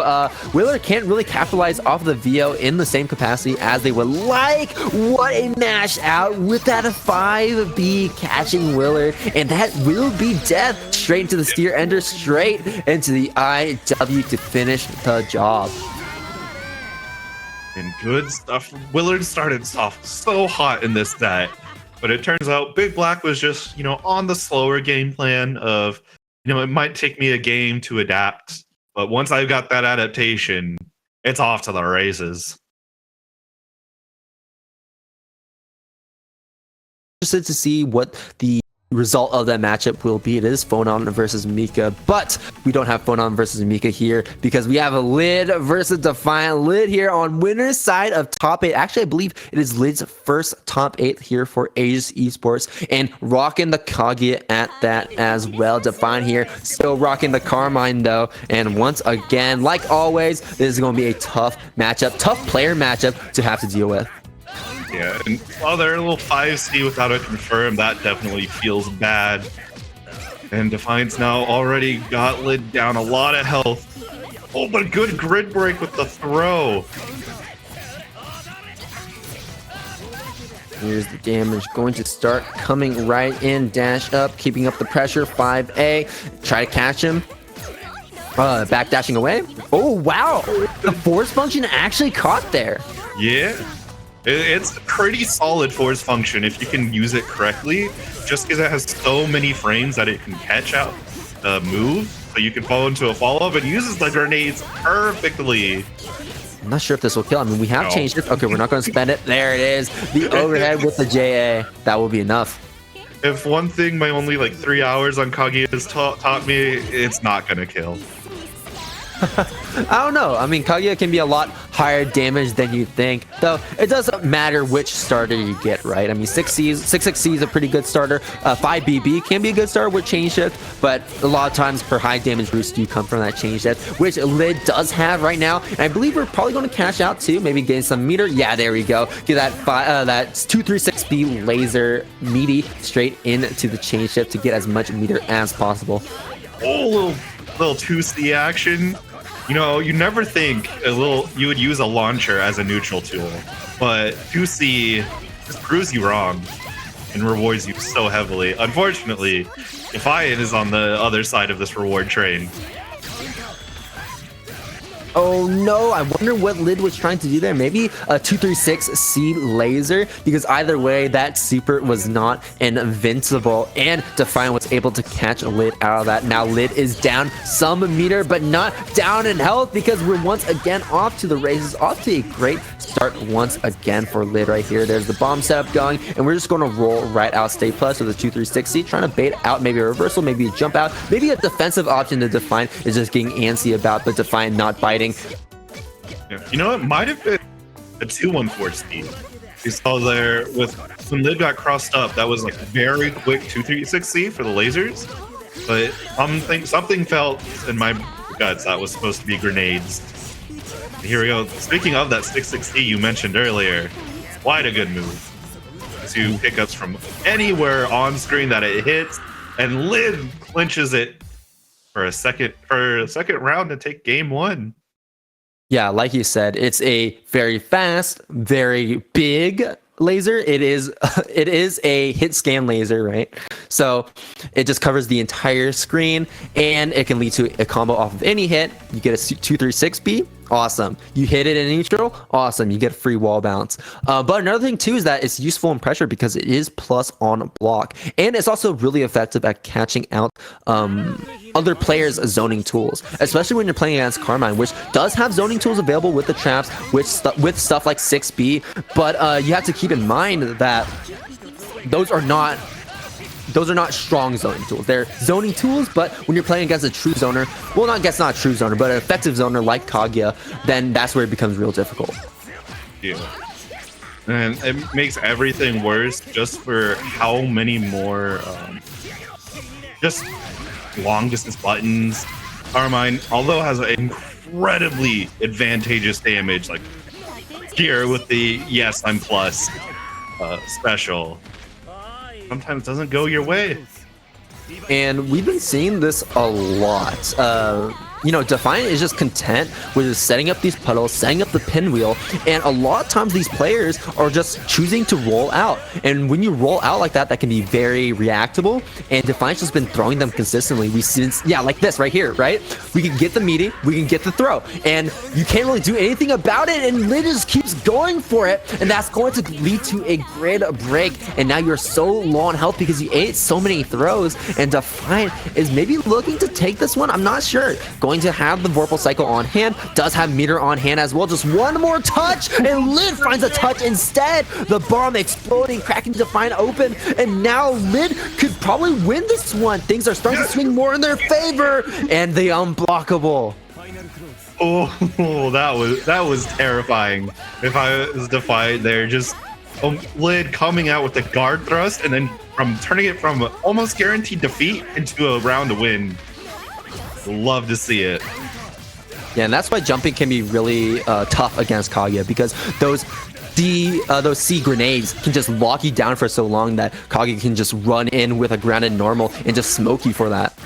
Willard can't really capitalize off of the VO in the same capacity as they would like. What a mash out with that 5B catching Willard, and that will be death straight into the steer ender, straight into the IW to finish the job. And good stuff. Willard started off so hot in this set, but it turns out Big Black was just, on the slower game plan of, it might take me a game to adapt, but once I've got that adaptation, it's off to the races. Interested to see what the result of that matchup will be. It is Phonon versus Mika, but we don't have Phonon versus Mika here because we have a Lid versus Defiant. Lid here on winner's side of top 8. Actually, I believe it is Lid's first top 8 here for Aegis Esports, and rocking the Kaguya at that as well. Defiant here still rocking the Carmine though, and once again, like always, this is going to be a tough matchup, tough player matchup to have to deal with. Yeah, and while they're a little 5C without a confirm, that definitely feels bad. And Defiant's now already got Lid down a lot of health. Oh, but a good grid break with the throw. Here's the damage going to start coming right in. Dash up, keeping up the pressure. 5A, try to catch him. Back dashing away. Oh, wow. The force function actually caught there. Yeah. It's a pretty solid force function if you can use it correctly, just because it has so many frames that it can catch out the move, so you can fall into a follow-up. It uses the grenades perfectly. I'm not sure if this will kill. I mean, we have changed it. Okay, we're not going to spend it. There it is. The overhead with the JA. That will be enough. If one thing my only 3 hours on Kaguya has taught me, it's not going to kill. I don't know. I mean, Kaguya can be a lot higher damage than you think, though it doesn't matter which starter you get, right? I mean, 6C is a pretty good starter. 5BB can be a good starter with chain shift, but a lot of times for high damage boosts do come from that chain shift, which Lid does have right now. And I believe we're probably going to cash out too, maybe gain some meter. Yeah, there we go. Get that 236B laser meaty straight into the chain shift to get as much meter as possible. Oh, little 2C action. You never think you would use a launcher as a neutral tool, but 2C just proves you wrong and rewards you so heavily. Unfortunately, Defiant is on the other side of this reward train. Oh no, I wonder what Lid was trying to do there. Maybe a 236C laser, because either way, that super was not invincible, and Defiant was able to catch Lid out of that. Now Lid is down some meter, but not down in health, because we're once again off to the races, off to a great start once again for Lid right here. There's the bomb setup going, and we're just going to roll right out Stay Plus with a 236C, trying to bait out maybe a reversal, maybe a jump out, maybe a defensive option that Defiant is just getting antsy about, but Defiant not biting. Yeah. It might have been a 214 speed. You saw there with when Lid got crossed up, that was very quick 236C for the lasers, but something felt in my guts that was supposed to be grenades. Here we go. Speaking of that 66C you mentioned earlier, quite a good move. 2 pickups from anywhere on screen that it hits, and Lid clinches it for a second round to take game 1. Yeah, like you said, it's a very fast, very big laser. It is a hit scan laser, right? So it just covers the entire screen, and it can lead to a combo off of any hit. You get a 236B, awesome. You hit it in neutral, awesome. You get a free wall bounce. But another thing too is that it's useful in pressure because it is plus on block, and it's also really effective at catching out other players' zoning tools, especially when you're playing against Carmine, which does have zoning tools available with the traps, with stuff like 6B. But you have to keep in mind that those are not strong zoning tools. They're zoning tools, but when you're playing against a true zoner, well, not a true zoner, but an effective zoner like Kaguya, then that's where it becomes real difficult. Yeah. And it makes everything worse just for how many more just long distance buttons. Carmine, although has an incredibly advantageous damage, here with the yes, I'm plus special, sometimes doesn't go your way. And we've been seeing this a lot. You know, Defiant is just content with just setting up these puddles, setting up the pinwheel, and a lot of times these players are just choosing to roll out. And when you roll out like that, that can be very reactable. And Defiant's just been throwing them consistently. We see, yeah, like this right here, right? We can get the meeting, we can get the throw, and you can't really do anything about it. And Lid just keeps going for it, and that's going to lead to a grid break. And now you're so low on health because you ate so many throws. And Defiant is maybe looking to take this one. I'm not sure. Going to have the Vorpal Cycle on hand, does have meter on hand as well. Just one more touch, and Lid finds a touch instead. The bomb exploding, cracking Defiant open, and now Lid could probably win this one. Things are starting to swing more in their favor, and the unblockable. Oh, that was terrifying. If I was Defiant there, just Lid coming out with the guard thrust, and then from turning it from almost guaranteed defeat into a round to win. Love to see it. Yeah, and that's why jumping can be really tough against Kaguya, because those C grenades can just lock you down for so long that Kaguya can just run in with a grounded normal and just smoke you for that.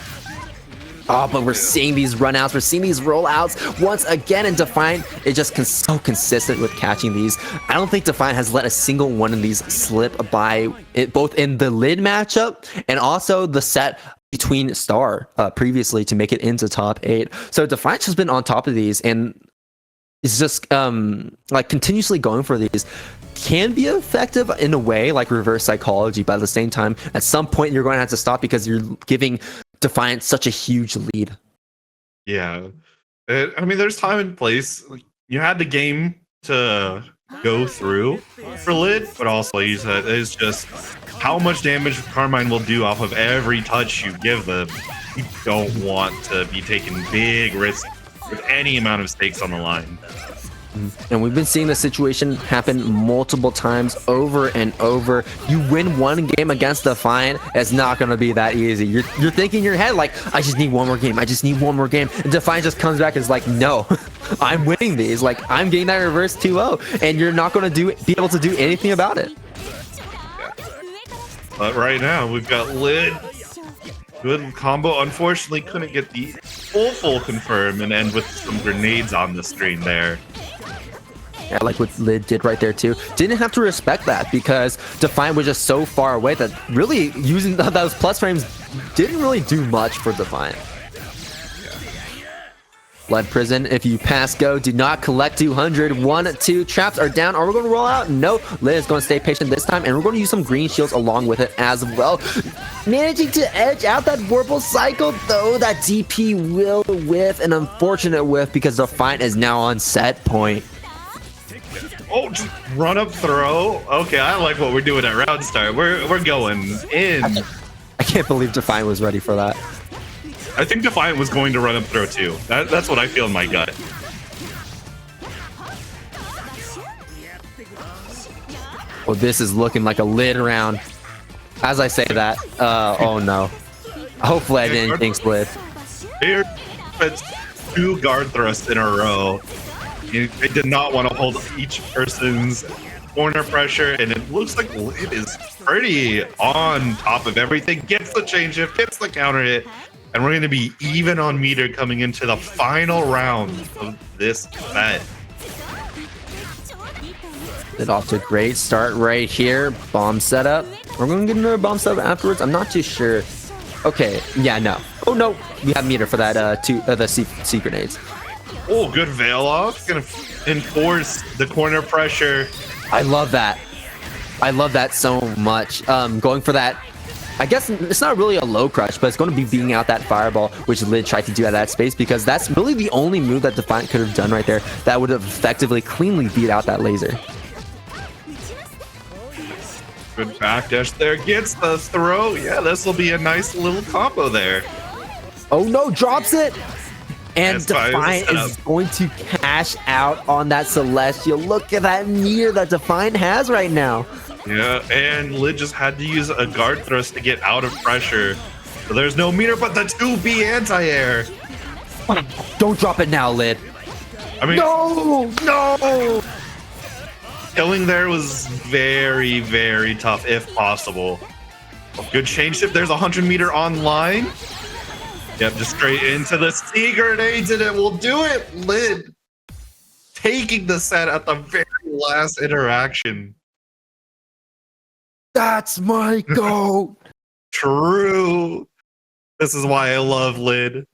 Oh, but we're seeing these runouts, we're seeing these rollouts once again, and Defiant is just so consistent with catching these. I don't think Defiant has let a single one of these slip by, both in the Lid matchup and also the set between Star previously to make it into top 8. So Defiant has been on top of these, and it's just like continuously going for these. Can be effective in a way like reverse psychology, but at the same time, at some point you're going to have to stop because you're giving Defiant such a huge lead. Yeah, I mean, there's time and place. You had the game to go through for Lid, but also you said it's just how much damage Carmine will do off of every touch you give them. You don't want to be taking big risks with any amount of stakes on the line. And we've been seeing this situation happen multiple times over and over. You win one game against Defiant, it's not going to be that easy. You're thinking in your head like, I just need one more game. I just need one more game. And Defiant just comes back and is like, no, I'm winning these. Like, I'm getting that reverse 2-0, and you're not going to be able to do anything about it. But right now, we've got Lid. Good combo. Unfortunately, couldn't get the full confirm and end with some grenades on the screen there. Yeah, like what Lid did right there too. Didn't have to respect that because Defiant was just so far away that really using those plus frames didn't really do much for Defiant. Blood Prison, if you pass go, do not collect 200. 1, 2, traps are down. Are we going to roll out? No. Lid is going to stay patient this time, and we're going to use some green shields along with it as well. Managing to edge out that Vorpal Cycle, though that DP will whiff, an unfortunate whiff because Defiant is now on set point. Oh, just run up throw. Okay, I like what we're doing at round start. We're going in. I can't believe Defiant was ready for that. I think Defiant was going to run up throw too. That's what I feel in my gut. Well, this is looking like a Lid round. As I say that, oh no. Hopefully I didn't jinx Lid. Here, it's 2 guard thrusts in a row. They did not want to hold each person's corner pressure, and it looks like Lid is pretty on top of everything. Gets the change hit, gets the counter hit, and we're going to be even on meter coming into the final round of this set. It off to a great start right here. Bomb setup. We're going to get another bomb setup afterwards. I'm not too sure. Okay, yeah, no. Oh no, we have meter for that the C grenades. Oh, good veil off. Gonna enforce the corner pressure. I love that. I love that so much. Going for that. I guess it's not really a low crush, but it's going to be beating out that fireball, which Lid tried to do at that space, because that's really the only move that Defiant could have done right there that would have effectively, cleanly beat out that laser. Good backdash there. Gets the throw. Yeah, this will be a nice little combo there. Oh no, drops it! And That's Defiant is going to cash out on that Celestial. Look at that meter that Defiant has right now. Yeah, and Lid just had to use a guard thrust to get out of pressure. So there's no meter, but the 2B anti-air. Don't drop it now, Lid. I mean, no! Killing there was very, very tough, if possible. Good change shift. There's a 100-meter online. Yep, just straight into the sea grenades, and it will do it. Lid taking the set at the very last interaction. That's my goat. True. This is why I love Lid.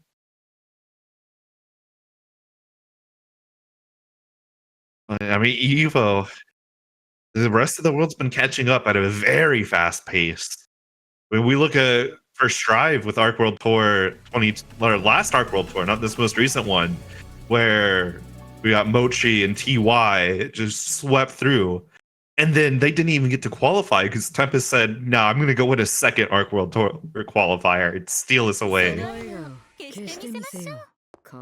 I mean, Evo, the rest of the world's been catching up at a very fast pace. When we look at first Strive with Arc World Tour 20, or last Arc World Tour, not this most recent one, where we got Mochi and TY just swept through. And then they didn't even get to qualify because Tempest said, no, I'm going to go win a second Arc World Tour qualifier and steal us away.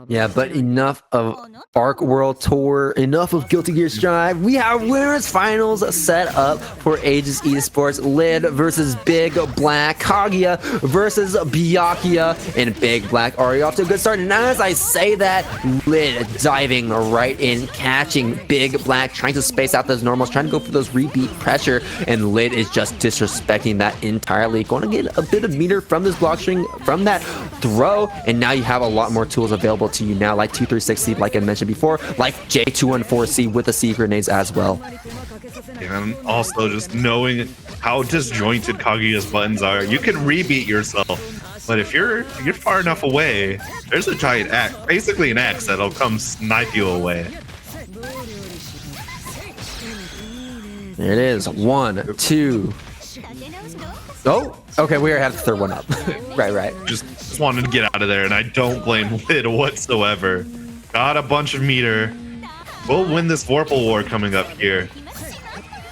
Yeah, but enough of Arc World Tour, enough of Guilty Gear Strive. We have winners finals set up for Aegis Esports. Lid versus Big Black. Kaguya versus Byakuya. And Big Black already off to a good start. And as I say that, Lid diving right in, catching Big Black, trying to space out those normals, trying to go for those repeat pressure. And Lid is just disrespecting that entirely. Going to get a bit of meter from this block string, from that throw. And now you have a lot more tools available to you now, like 236C, like I mentioned before, like J214C with the C grenades as well. And also just knowing how disjointed Kaguya's buttons are, you can rebeat yourself, but if you're far enough away, there's a giant axe, basically an axe that'll come snipe you away. There it is. 1, 2. Oh, okay, we already have the third one up. right. Just wanted to get out of there, and I don't blame Lid whatsoever. Got a bunch of meter. We'll win this Vorpal War coming up here.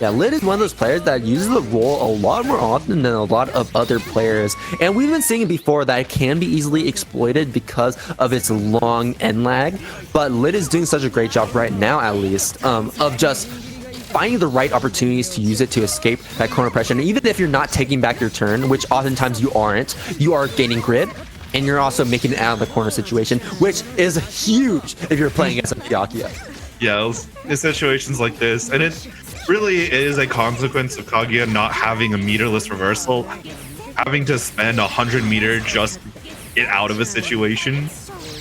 Yeah, Lid is one of those players that uses the roll a lot more often than a lot of other players. And we've been seeing before that it can be easily exploited because of its long end lag. But Lid is doing such a great job right now, at least, of just finding the right opportunities to use it to escape that corner pressure. And even if you're not taking back your turn, which oftentimes you aren't, you are gaining grid, and you're also making it out of the corner situation, which is huge if you're playing against a Byakuya. Yeah, in situations like this, and it really is a consequence of Kaguya not having a meterless reversal, having to spend 100 meter just to get out of a situation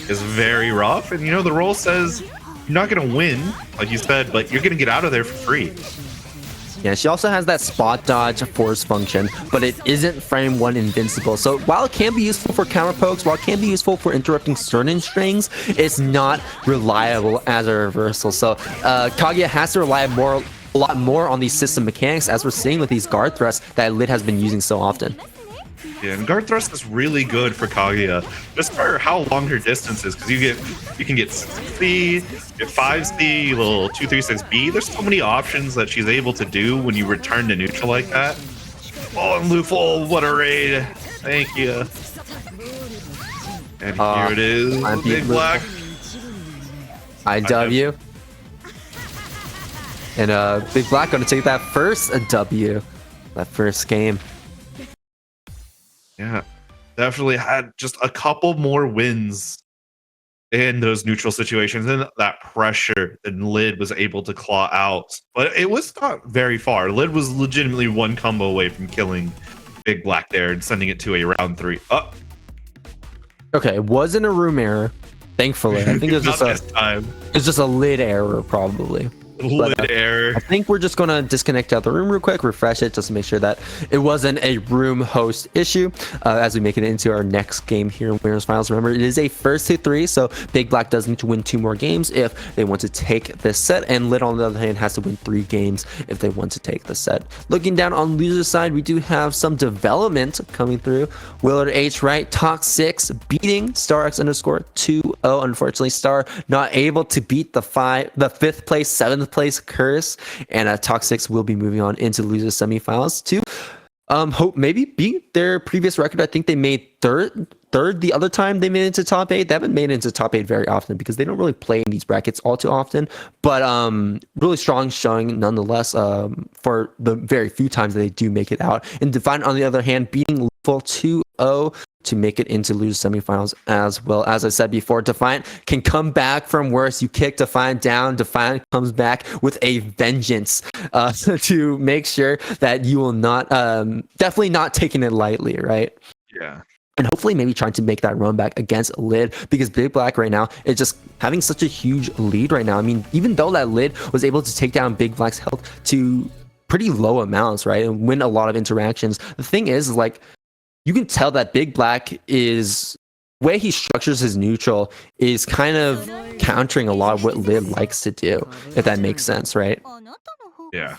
is very rough. And you know, the role says you're not going to win, like you said, but you're going to get out of there for free. Yeah, she also has that spot dodge force function, but it isn't frame 1 invincible. So while it can be useful for counter pokes, while it can be useful for interrupting certain strings, it's not reliable as a reversal. So Kaguya has to rely a lot more on these system mechanics, as we're seeing with these guard thrusts that Lid has been using so often. Yeah, and guard thrust is really good for Kaguya, just for how long her distance is, because you can get 6C, get 5C, little 236B. There's so many options that she's able to do when you return to neutral like that. Oh, and Luful, what a raid! Thank you. And here it is, Big Black. IW. And Big Black gonna take that first W, that first game. Yeah, definitely had just a couple more wins in those neutral situations, and that pressure that Lid was able to claw out. But it was not very far. Lid was legitimately one combo away from killing Big Black there and sending it to a round 3. Okay, it wasn't a room error, thankfully. I think it was just a Lid error, probably. Lid error. I think we're just gonna disconnect out the room real quick, refresh it just to make sure that it wasn't a room host issue as we make it into our next game here in Winners Finals. Remember, it is a first to 3, so Big Black does need to win 2 more games if they want to take this set, and Lid on the other hand has to win 3 games if they want to take the set. Looking down on loser's side, we do have some development coming through. Willard H. Wright, Talk 6 beating StarX underscore 2-0. Unfortunately, Star not able to beat the 5th place, 7th place curse, and Talk 6 will be moving on into the loser semifinals to hope maybe beat their previous record. I think they made third the other time they made it into top 8. They haven't made it into top 8 very often because they don't really play in these brackets all too often, but really strong showing nonetheless for the very few times that they do make it out. And Defiant, on the other hand, beating Lethal 2-0. to make it into lose semifinals as well. As I said before, Defiant can come back from worse. You kick Defiant down, Defiant comes back with a vengeance to make sure that you will not, definitely not taking it lightly, right? Yeah. And hopefully maybe trying to make that run back against Lid, because Big Black right now is just having such a huge lead right now. I mean, even though that Lid was able to take down Big Black's health to pretty low amounts, right, and win a lot of interactions, the thing is like, you can tell that Big Black is, the way he structures his neutral is kind of countering a lot of what Lid likes to do, if that makes sense, right? Yeah.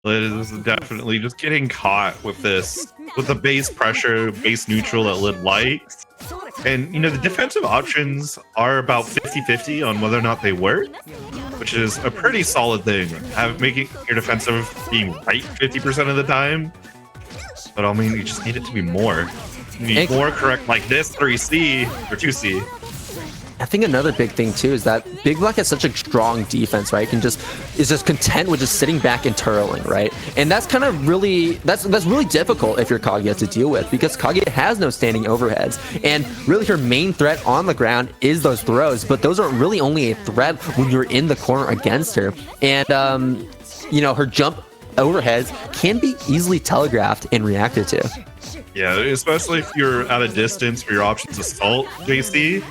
Lid is definitely just getting caught with this, with the base pressure, base neutral that Lid likes. And, you know, the defensive options are about 50-50 on whether or not they work, which is a pretty solid thing. Making your defensive being right 50% of the time. But I mean, you just need it to be more. You need more correct, like this 3C or 2C. I think another big thing too is that Big Black has such a strong defense, right? Is just content with just sitting back and turtling, right? And that's kind of really that's really difficult if you're Kaguya to deal with, because Kaguya has no standing overheads, and really her main threat on the ground is those throws. But those aren't really only a threat when you're in the corner against her, and you know, her jump overheads can be easily telegraphed and reacted to. Yeah, especially if you're at a distance for your options assault, JC.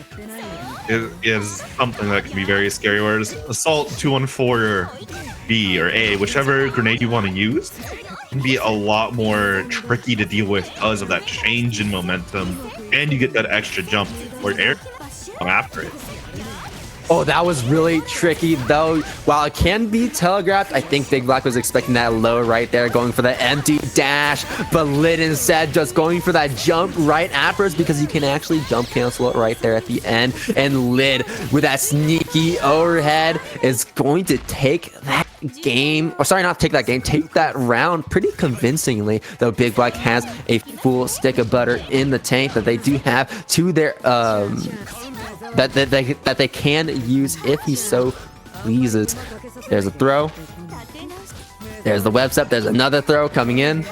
Is something that can be very scary. Whereas assault 214 B or A, whichever grenade you want to use, can be a lot more tricky to deal with because of that change in momentum, and you get that extra jump or air after it. Oh, that was really tricky, though. While it can be telegraphed, I think Big Black was expecting that low right there, going for the empty dash, but Lid instead just going for that jump right afterwards, because you can actually jump cancel it right there at the end. And Lid, with that sneaky overhead, is going to take that game, or sorry, not take that game, take that round pretty convincingly, though Big Black has a full stick of butter in the tank that they do have to their that they can use if he so pleases. There's a throw. There's the web step. There's another throw coming in.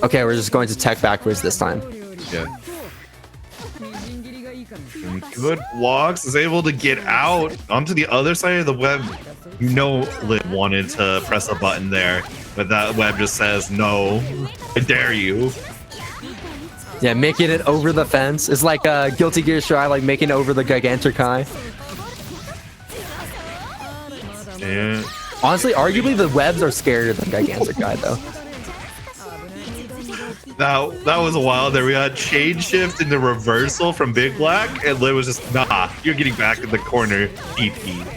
Okay, we're just going to tech backwards this time. Yeah. And good blocks, is able to get out onto the other side of the web. You know Lid wanted to press a button there, but that web just says, no, I dare you. Yeah, making it over the fence. It's like Guilty Gear Strive, like making it over the Gigantic-Kai. Yeah. Honestly, arguably the webs are scarier than Gigantic-Kai, though. That was a while there. We had chain shift into reversal from Big Black, and Lid was just, nah, you're getting back in the corner, EP.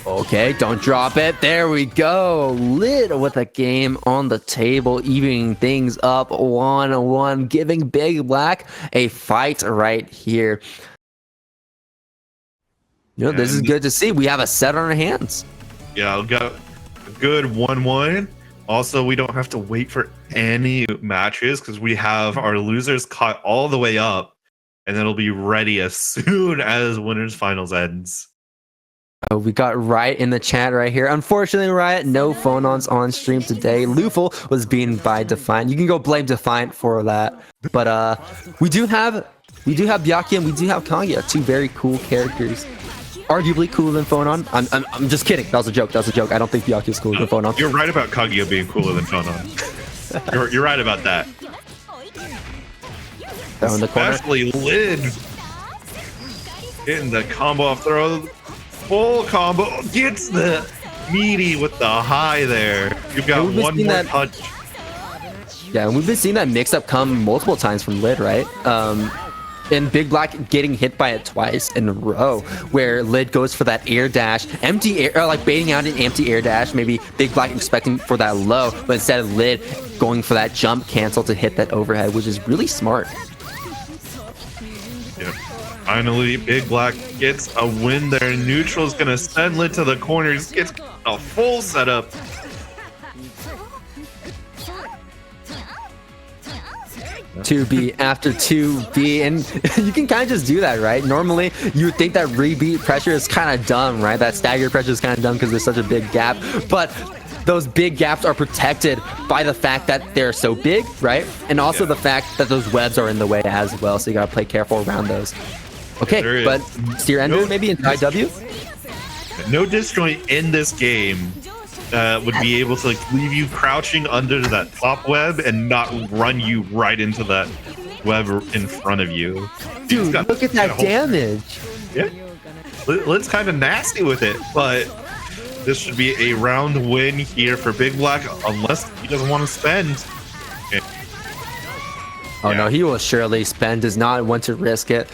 Okay, don't drop it. There we go. Lid with a game on the table, evening things up 1-1, giving Big Black a fight right here. You know, this is good to see. We have a set on our hands. Yeah, we got a good 1-1. Also, we don't have to wait for any matches because we have our losers caught all the way up, and it'll be ready as soon as winners finals ends. Oh, we got Riot in the chat right here. Unfortunately, Riot, no phone-ons on stream today. Lufel was beaten by Defiant. You can go blame Defiant for that. But we do have Byakuya and we do have Kaguya, two very cool characters. Arguably cooler than Phonon. I'm just kidding. That was a joke. That was a joke. I don't think Byakuya is cooler than Phonon. You're right about Kaguya being cooler than Phonon. you're right about that. Down in the corner. Especially Lid getting the combo off throw. Full combo, gets the meaty with the high there. You've got one more punch. Yeah, and we've been seeing that mix-up come multiple times from Lid, right? And Big Black getting hit by it twice in a row, where Lid goes for that air dash, empty air, or like baiting out an empty air dash. Maybe Big Black expecting for that low, but instead of Lid going for that jump cancel to hit that overhead, which is really smart. Yeah. Finally, Big Black gets a win there. Neutral's gonna send Lid to the corners, gets a full setup. 2B after 2B, and you can kind of just do that, right? Normally you would think that rebeat pressure is kind of dumb, right? That stagger pressure is kind of dumb because there's such a big gap, but those big gaps are protected by the fact that they're so big, right? And also the fact that those webs are in the way as well, so you gotta play careful around those. Okay, but steer ender maybe in IW? No disjoint in this game would be able to like, leave you crouching under that top web and not run you right into that web in front of you. Dude, look at that damage. Yeah. Lid's kind of nasty with it, but this should be a round win here for Big Black unless he doesn't want to spend. Oh no, he will surely spend, does not want to risk it.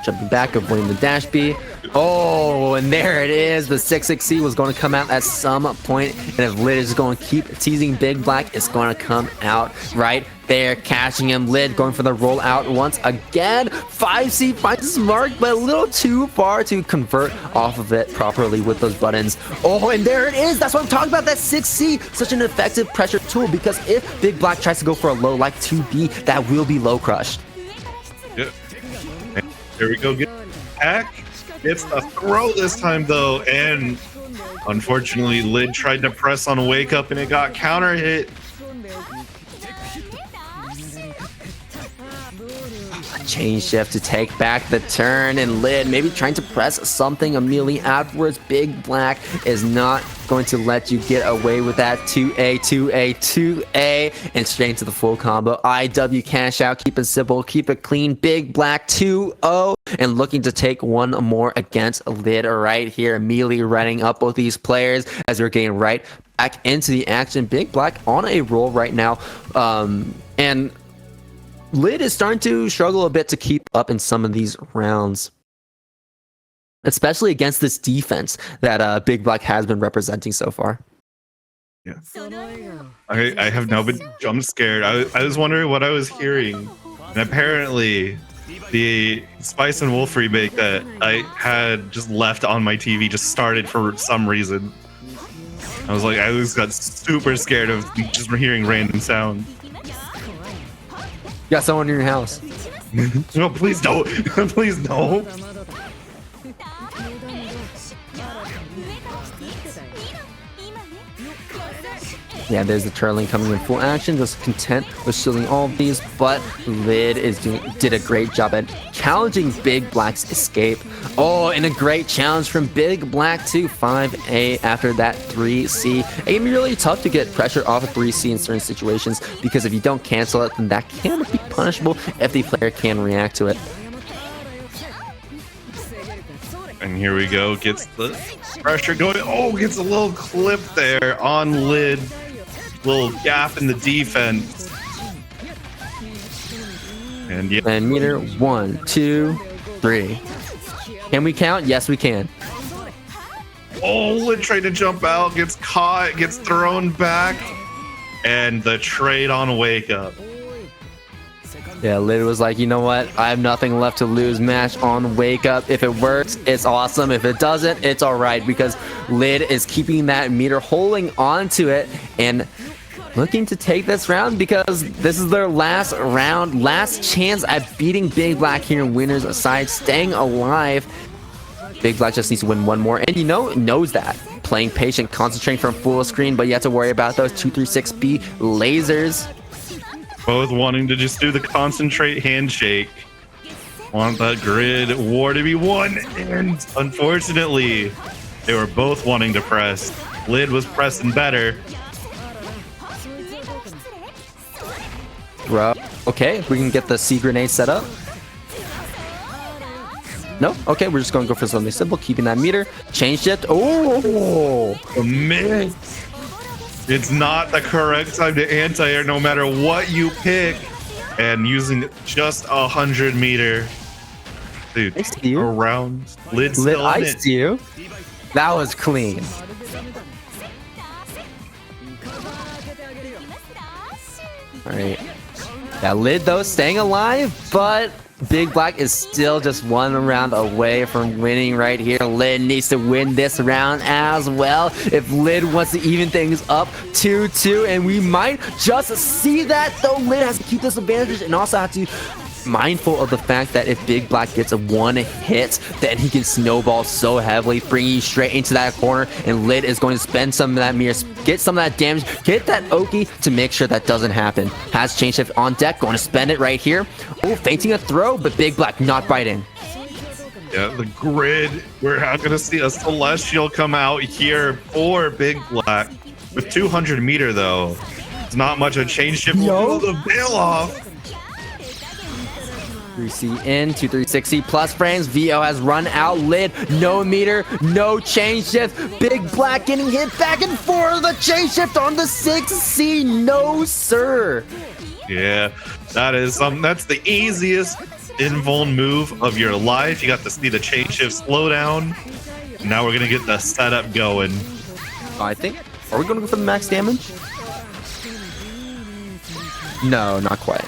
Jumping back, avoiding the dash B. Oh, and there it is. The 6-6C was going to come out at some point, and if Lid is going to keep teasing Big Black, it's going to come out right there, catching him. Lid going for the rollout once again. 5C finds his mark, but a little too far to convert off of it properly with those buttons. Oh, and there it is. That's what I'm talking about. That 6C, such an effective pressure tool, because if Big Black tries to go for a low like 2B, that will be low crushed. Yeah. There we go. Get back. It's a throw this time though, and unfortunately Lid tried to press on Wake Up and it got counter hit. Chain shift to take back the turn, and Lid maybe trying to press something immediately afterwards. Big Black is not going to let you get away with that. 2A, 2A, 2A, and straight into the full combo. IW cash out, keep it simple, keep it clean. Big Black 2-0, and looking to take one more against Lid right here. Immediately running up both these players as we're getting right back into the action. Big Black on a roll right now, and Lid is starting to struggle a bit to keep up in some of these rounds, especially against this defense that Big Black has been representing so far. Yeah, I have now been jump scared. I was wondering what I was hearing, and apparently the Spice and Wolf remake that I had just left on my TV just started for some reason. I just got super scared of just hearing random sound. You got someone in your house. No, please don't. Please don't. Yeah, there's the turtling coming in full action, just content with shielding all of these, but Lid did a great job at challenging Big Black's escape. Oh, and a great challenge from Big Black to 5A after that 3C. It can be really tough to get pressure off of 3C in certain situations, because if you don't cancel it, then that can be punishable if the player can react to it. And here we go, gets the pressure going. Oh, gets a little clip there on Lid. Little gap in the defense. And yeah. And meter 1, 2, 3. Can we count? Yes, we can. Oh, Lid trying to jump out, gets caught, gets thrown back, and the trade on Wake Up. Yeah, Lid was like, you know what? I have nothing left to lose. Match on Wake Up. If it works, it's awesome. If it doesn't, it's all right, because Lid is keeping that meter, holding on to it, and looking to take this round, because this is their last round, last chance at beating Big Black here in winners aside, staying alive. Big Black just needs to win one more, and knows that. Playing patient, concentrating from full screen, but you have to worry about those 236B lasers. Both wanting to just do the concentrate handshake. Want that grid war to be won, and unfortunately, they were both wanting to press. Lid was pressing better. Bro, okay, we can get the C grenade set up. No? Okay, we're just going to go for something simple, keeping that meter. Change shift. Oh! A minute. It's not the correct time to anti-air no matter what you pick. And using just 100 meter. Dude, around. Lid still in it. You. That was clean. Alright. Yeah, Lid though staying alive, but Big Black is still just one round away from winning right here. Lid needs to win this round as well if Lid wants to even things up 2-2, and we might just see that though. Lid has to keep this advantage and also have to mindful of the fact that if Big Black gets a one hit, then he can snowball so heavily, bringing you straight into that corner, and Lid is going to spend some of that mirror, get some of that damage, get that Oki to make sure that doesn't happen. Has Chain Shift on deck, going to spend it right here. Oh, feinting a throw, but Big Black not biting. Yeah, the grid. We're not going to see a Celestial come out here for Big Black. With 200 meter, though, it's not much of a change shift. Yo. The veil off. 3C in, 2360 plus frames. VO has run out. Lid, no meter, no change shift. Big Black getting hit back and forth. The change shift on the 6C. No, sir. Yeah, that's the easiest invuln move of your life. You got to see the change shift slow down. Now we're gonna get the setup going. I think. Are we gonna go for the max damage? No, not quite.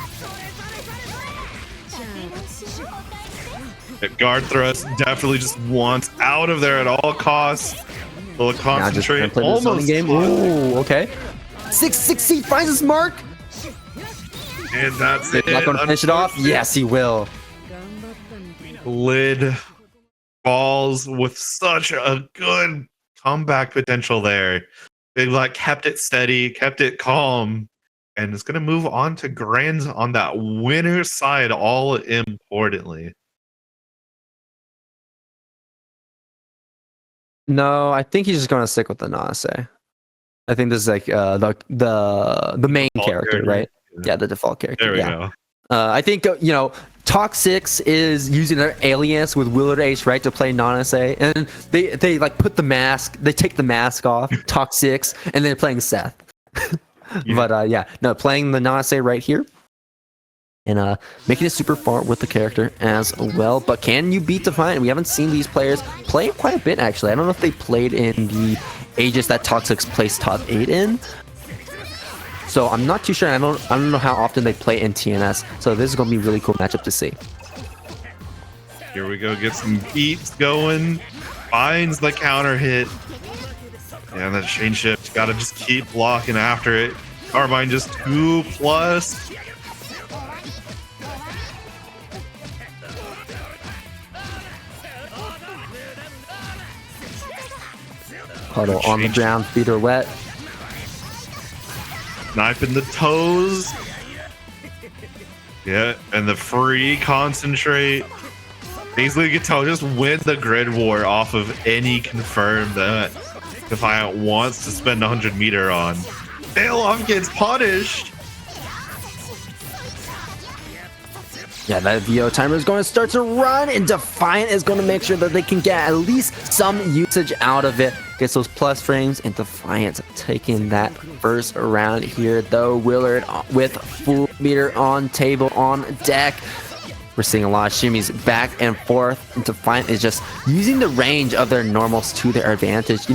Guard thrust definitely just wants out of there at all costs. Will concentrate almost. Game. Ooh, okay. 660 finds his mark. And that's it. Not gonna finish it off. Yes, he will. Lid falls with such a good comeback potential there. Big Black kept it steady, kept it calm, and is going to move on to Grands on that winner side, all importantly. No, I think he's just going to stick with the Nase. I think this is like the main character, right? Yeah, the default character. There we go. I think, Tox6 is using their alias with Willard Ace, right, to play Nanase, and they like put the mask, they take the mask off, Tox6, and they're playing Seth. Yeah. But playing the Nanase right here, and making it super far with the character as well. But can you beat Defiant? We haven't seen these players play quite a bit, actually. I don't know if they played in the Aegis that Tox6 placed top 8 in. So I'm not too sure. I don't know how often they play in TNS. So this is going to be a really cool matchup to see. Here we go. Get some beats going. Finds the counter hit. Yeah, that chain shift. Got to just keep blocking after it. Carbine just 2+. Huddle on the ground. Feet are wet. Knife in the toes. Yeah, and the free concentrate. Basically, Gato just win the grid war off of any confirm that Defiant wants to spend 100 meter on. Bailoff gets punished. Yeah, that VO timer is going to start to run, and Defiant is going to make sure that they can get at least some usage out of it. Gets those plus frames, and Defiant taking that first round here, though. Willard with full meter on table, on deck. We're seeing a lot of shimmies back and forth. And Defiant is just using the range of their normals to their advantage.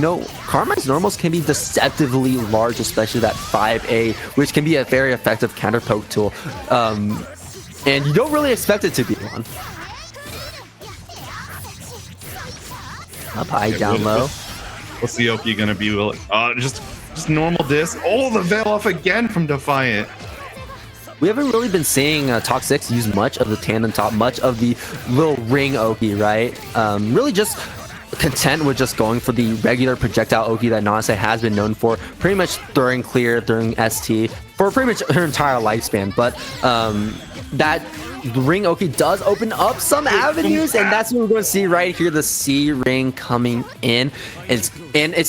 Carmine's normals can be deceptively large, especially that 5A, which can be a very effective counter poke tool. And you don't really expect it to be one. Up high, down low. What's the OP gonna be? Just normal disc. Oh, the veil off again from Defiant. We haven't really been seeing Tox6 use much of the tandem top, much of the little ring Oki, right? Really just content with just going for the regular projectile Oki that Nase has been known for, pretty much throwing clear during ST for pretty much her entire lifespan. But that ring Oki does open up some avenues, and that's what we're going to see right here, the C ring coming in. It's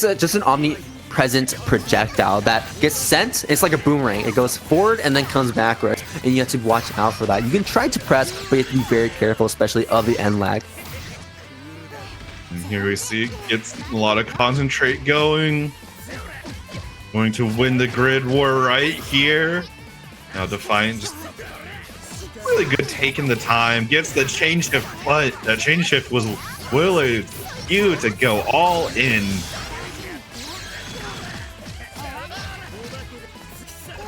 just an omnipresent projectile that gets sent. It's like a boomerang. It goes forward and then comes backwards, and you have to watch out for that. You can try to press, but you have to be very careful, especially of the end lag. And here we see gets a lot of concentrate going. Going to win the grid war right here. Now Defiant just really good taking the time, gets the change shift, but that change shift was Willard you to go all in.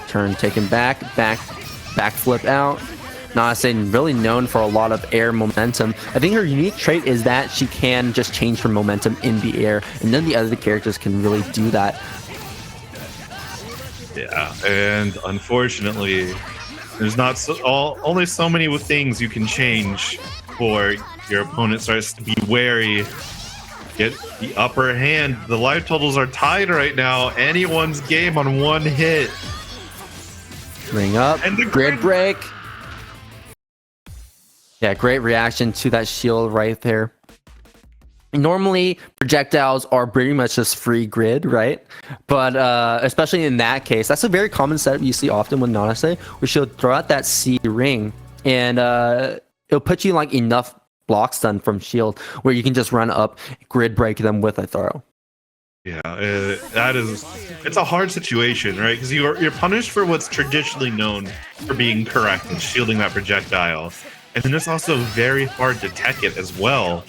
Turn taken back flip out. Nase really known for a lot of air momentum. I think her unique trait is that she can just change her momentum in the air, and then the other characters can really do that. Yeah, and unfortunately, There's not only so many things you can change before your opponent starts to be wary. Get the upper hand. The life totals are tied right now. Anyone's game on one hit. Ring up. And the grid break. Yeah, great reaction to that shield right there. Normally, projectiles are pretty much just free grid, right? But especially in that case, that's a very common setup you see often with Nanase, where she'll throw out that C ring, and it'll put you like enough block stun from shield where you can just run up, grid break them with a throw. Yeah, it's a hard situation, right? Because you're punished for what's traditionally known for being correct and shielding that projectile, and then it's also very hard to tech it as well.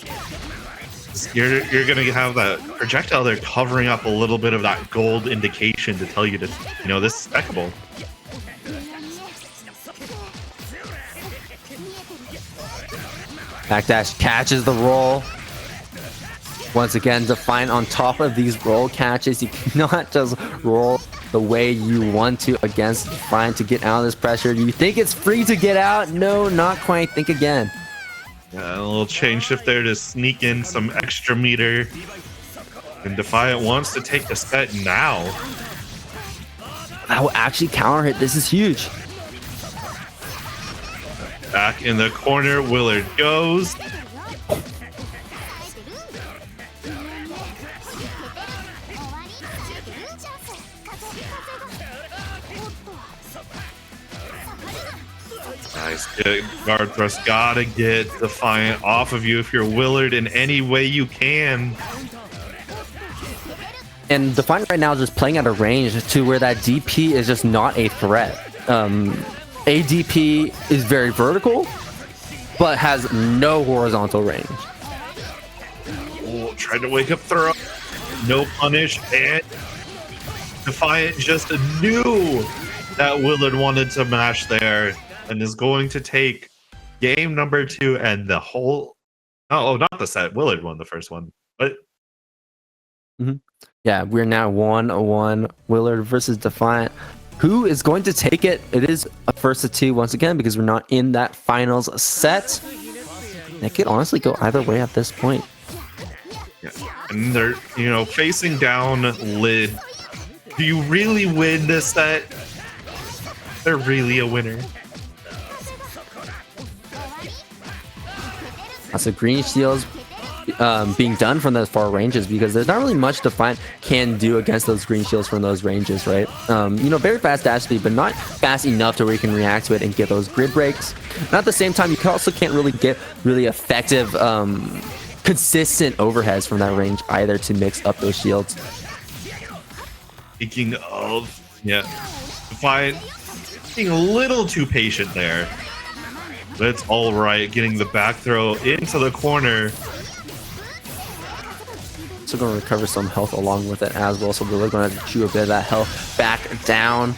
You're gonna have that projectile there covering up a little bit of that gold indication to tell you to, this is techable. Backdash catches the roll. Once again, Defiant on top of these roll catches. You cannot just roll the way you want to against Defiant to get out of this pressure. You think it's free to get out? No, not quite. Think again. Yeah, a little chain shift there to sneak in some extra meter. And Defiant wants to take the set now. That will actually counter hit. This is huge. Back in the corner, Willard goes. Nice guard thrust. Gotta get Defiant off of you if you're Willard in any way you can. And Defiant right now is just playing at a range to where that DP is just not a threat. ADP is very vertical, but has no horizontal range. Oh, tried to wake up throw. No punish, and Defiant just knew that Willard wanted to mash there and is going to take game number 2 and the whole... Oh, not the set. Willard won the first one, but... Yeah, we're now 1-1. Willard versus Defiant. Who is going to take it? It is a first of 2 once again because we're not in that finals set. It could honestly go either way at this point. Yeah. And they're, facing down Lid. Do you really win this set? They're really a winner. That's a green shields being done from those far ranges because there's not really much Defiant can do against those green shields from those ranges, right? Very fast dash speed, but not fast enough to where you can react to it and get those grid breaks. And at the same time, you also can't really get really effective, consistent overheads from that range either to mix up those shields. Speaking of, Defiant being a little too patient there. But it's all right, getting the back throw into the corner. So going to recover some health along with it as well. So we're going to chew a bit of that health back down.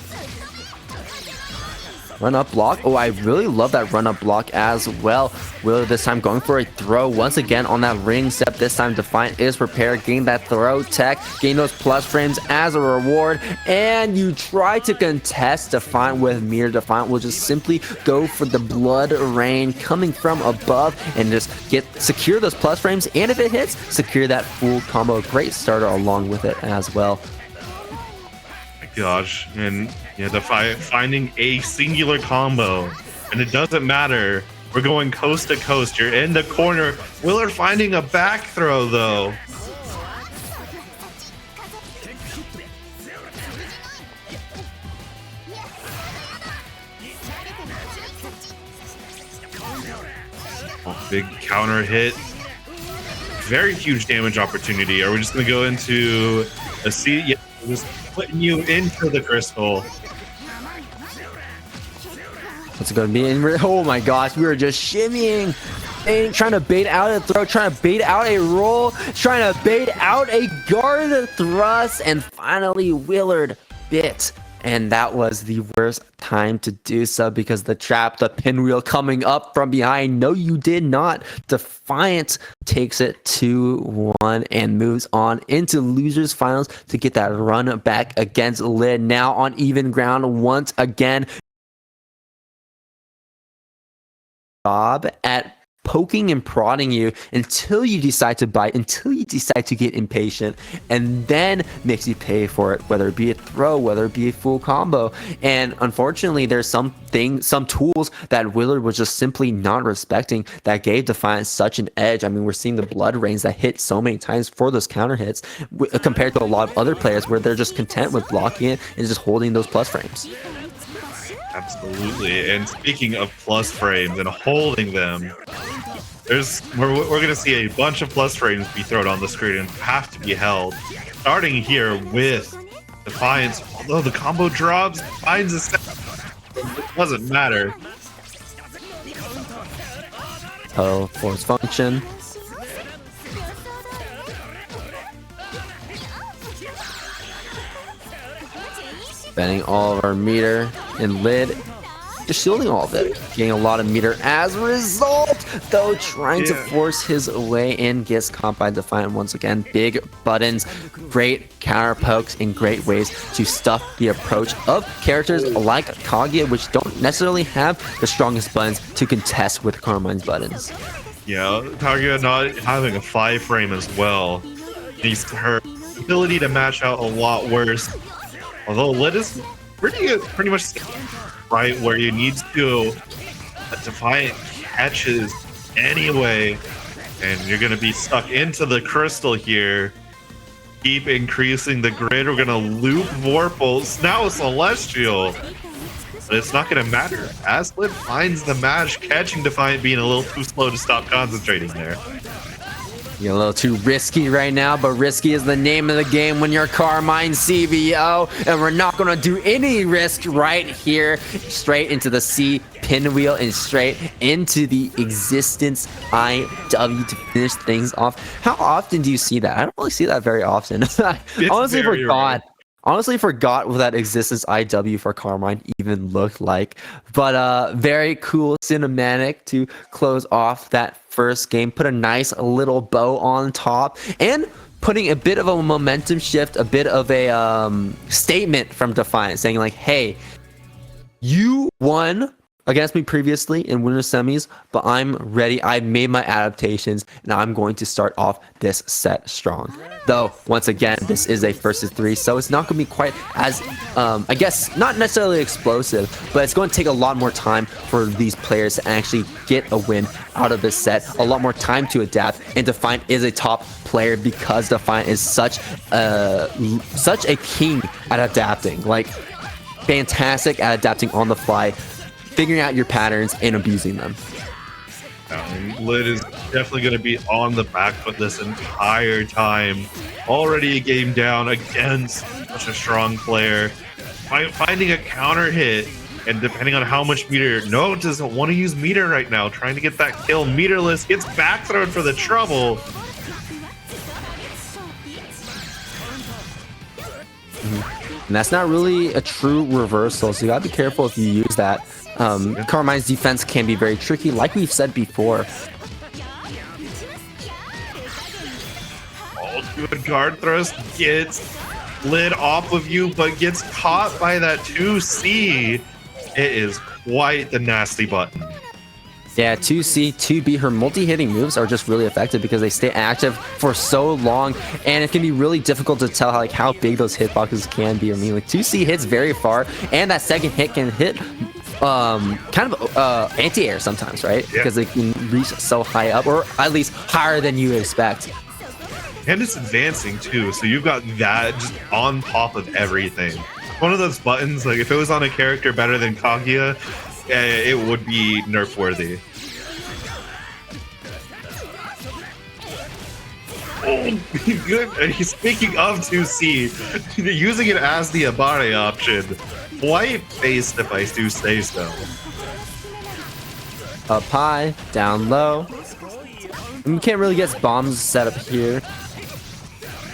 Run up block. Oh, I really love that run up block as well. Willard this time going for a throw once again on that ring step. This time Defiant is prepared, getting that throw tech, getting those plus frames as a reward. And you try to contest Defiant with Mirror. Defiant will just simply go for the blood rain coming from above and just secure those plus frames. And if it hits, secure that full combo. Great starter along with it as well. Gosh, and Defiant finding a singular combo, and it doesn't matter. We're going coast to coast. You're in the corner. Willard finding a back throw though. Oh, big counter hit. Very huge damage opportunity. Are we just gonna go into a C? Yeah, just putting you into the crystal. What's it going to be? Oh my gosh, we were just shimmying and trying to bait out a throw, trying to bait out a roll, trying to bait out a guard thrust, and finally Willard bit. And that was the worst time to do so because the trap, the pinwheel coming up from behind. No, you did not. Defiant takes it 2-1 and moves on into losers finals to get that run back against Lid. Now on even ground once again. job at poking and prodding you until you decide to bite, until you decide to get impatient, and then makes you pay for it, whether it be a throw, whether it be a full combo. And unfortunately, there's some tools that Willard was just simply not respecting that gave Defiant such an edge. I mean, we're seeing the blood rains that hit so many times for those counter hits compared to a lot of other players where they're just content with blocking it and just holding those plus frames. Absolutely. And speaking of plus frames and holding them, we're gonna see a bunch of plus frames be thrown on the screen and have to be held. Starting here with Defiance, although the combo drops, finds a set. It doesn't matter. Oh, force function. Spending all of our meter and lid, just shielding all of it, getting a lot of meter as a result, though trying to force his way in, gets caught by Defiant once again. Big buttons, great counter pokes, and great ways to stuff the approach of characters like Kaguya, which don't necessarily have the strongest buttons to contest with Carmine's buttons. Yeah, Kaguya not having a 5 frame as well. Her ability to match out a lot worse. Although Lid is pretty much right where you need to. Defiant catches anyway, and you're gonna be stuck into the crystal here. Keep increasing the grid. We're gonna loop Vorpals. Now Celestial. But it's not gonna matter. As Lid finds the match, catching Defiant being a little too slow to stop concentrating there. You're a little too risky right now, but risky is the name of the game when you're Carmine CVO, and we're not going to do any risk right here. Straight into the C pinwheel and straight into the existence IW to finish things off. How often do you see that? I don't really see that very often. I honestly forgot. Honestly forgot what that existence IW for Carmine even looked like. But very cool cinematic to close off that first game. Put a nice little bow on top and putting a bit of a momentum shift, a bit of a statement from Defiant saying like, hey, you won against me previously in winter semis, but I'm ready. I've made my adaptations and I'm going to start off this set strong. Though, once again, this is a versus 3, so it's not going to be quite as, I guess, not necessarily explosive, but it's going to take a lot more time for these players to actually get a win out of this set, a lot more time to adapt, and Defiant is a top player because Defiant is such a king at adapting, like, fantastic at adapting on the fly, figuring out your patterns and abusing them. Lid is definitely going to be on the back foot this entire time. Already a game down against such a strong player. Finding a counter hit, and depending on how much meter, no, doesn't want to use meter right now. Trying to get that kill. Meterless gets back thrown for the trouble. And that's not really a true reversal, so you gotta be careful if you use that. Carmine's defense can be very tricky, like we've said before. Oh, good guard thrust gets Lid off of you, but gets caught by that 2C. It is quite the nasty button. Yeah, 2C, 2B, her multi-hitting moves are just really effective because they stay active for so long, and it can be really difficult to tell how big those hitboxes can be. I mean, like 2C hits very far, and that second hit can hit kind of anti-air sometimes, right? Yeah. Because it can reach so high up, or at least higher than you expect. And it's advancing too, so you've got that just on top of everything. One of those buttons, like if it was on a character better than Kaguya, it would be nerf worthy. Oh, good. Speaking of 2C, using it as the Abare option, quite based if I do say so. Up high, down low. And we can't really get bombs set up here.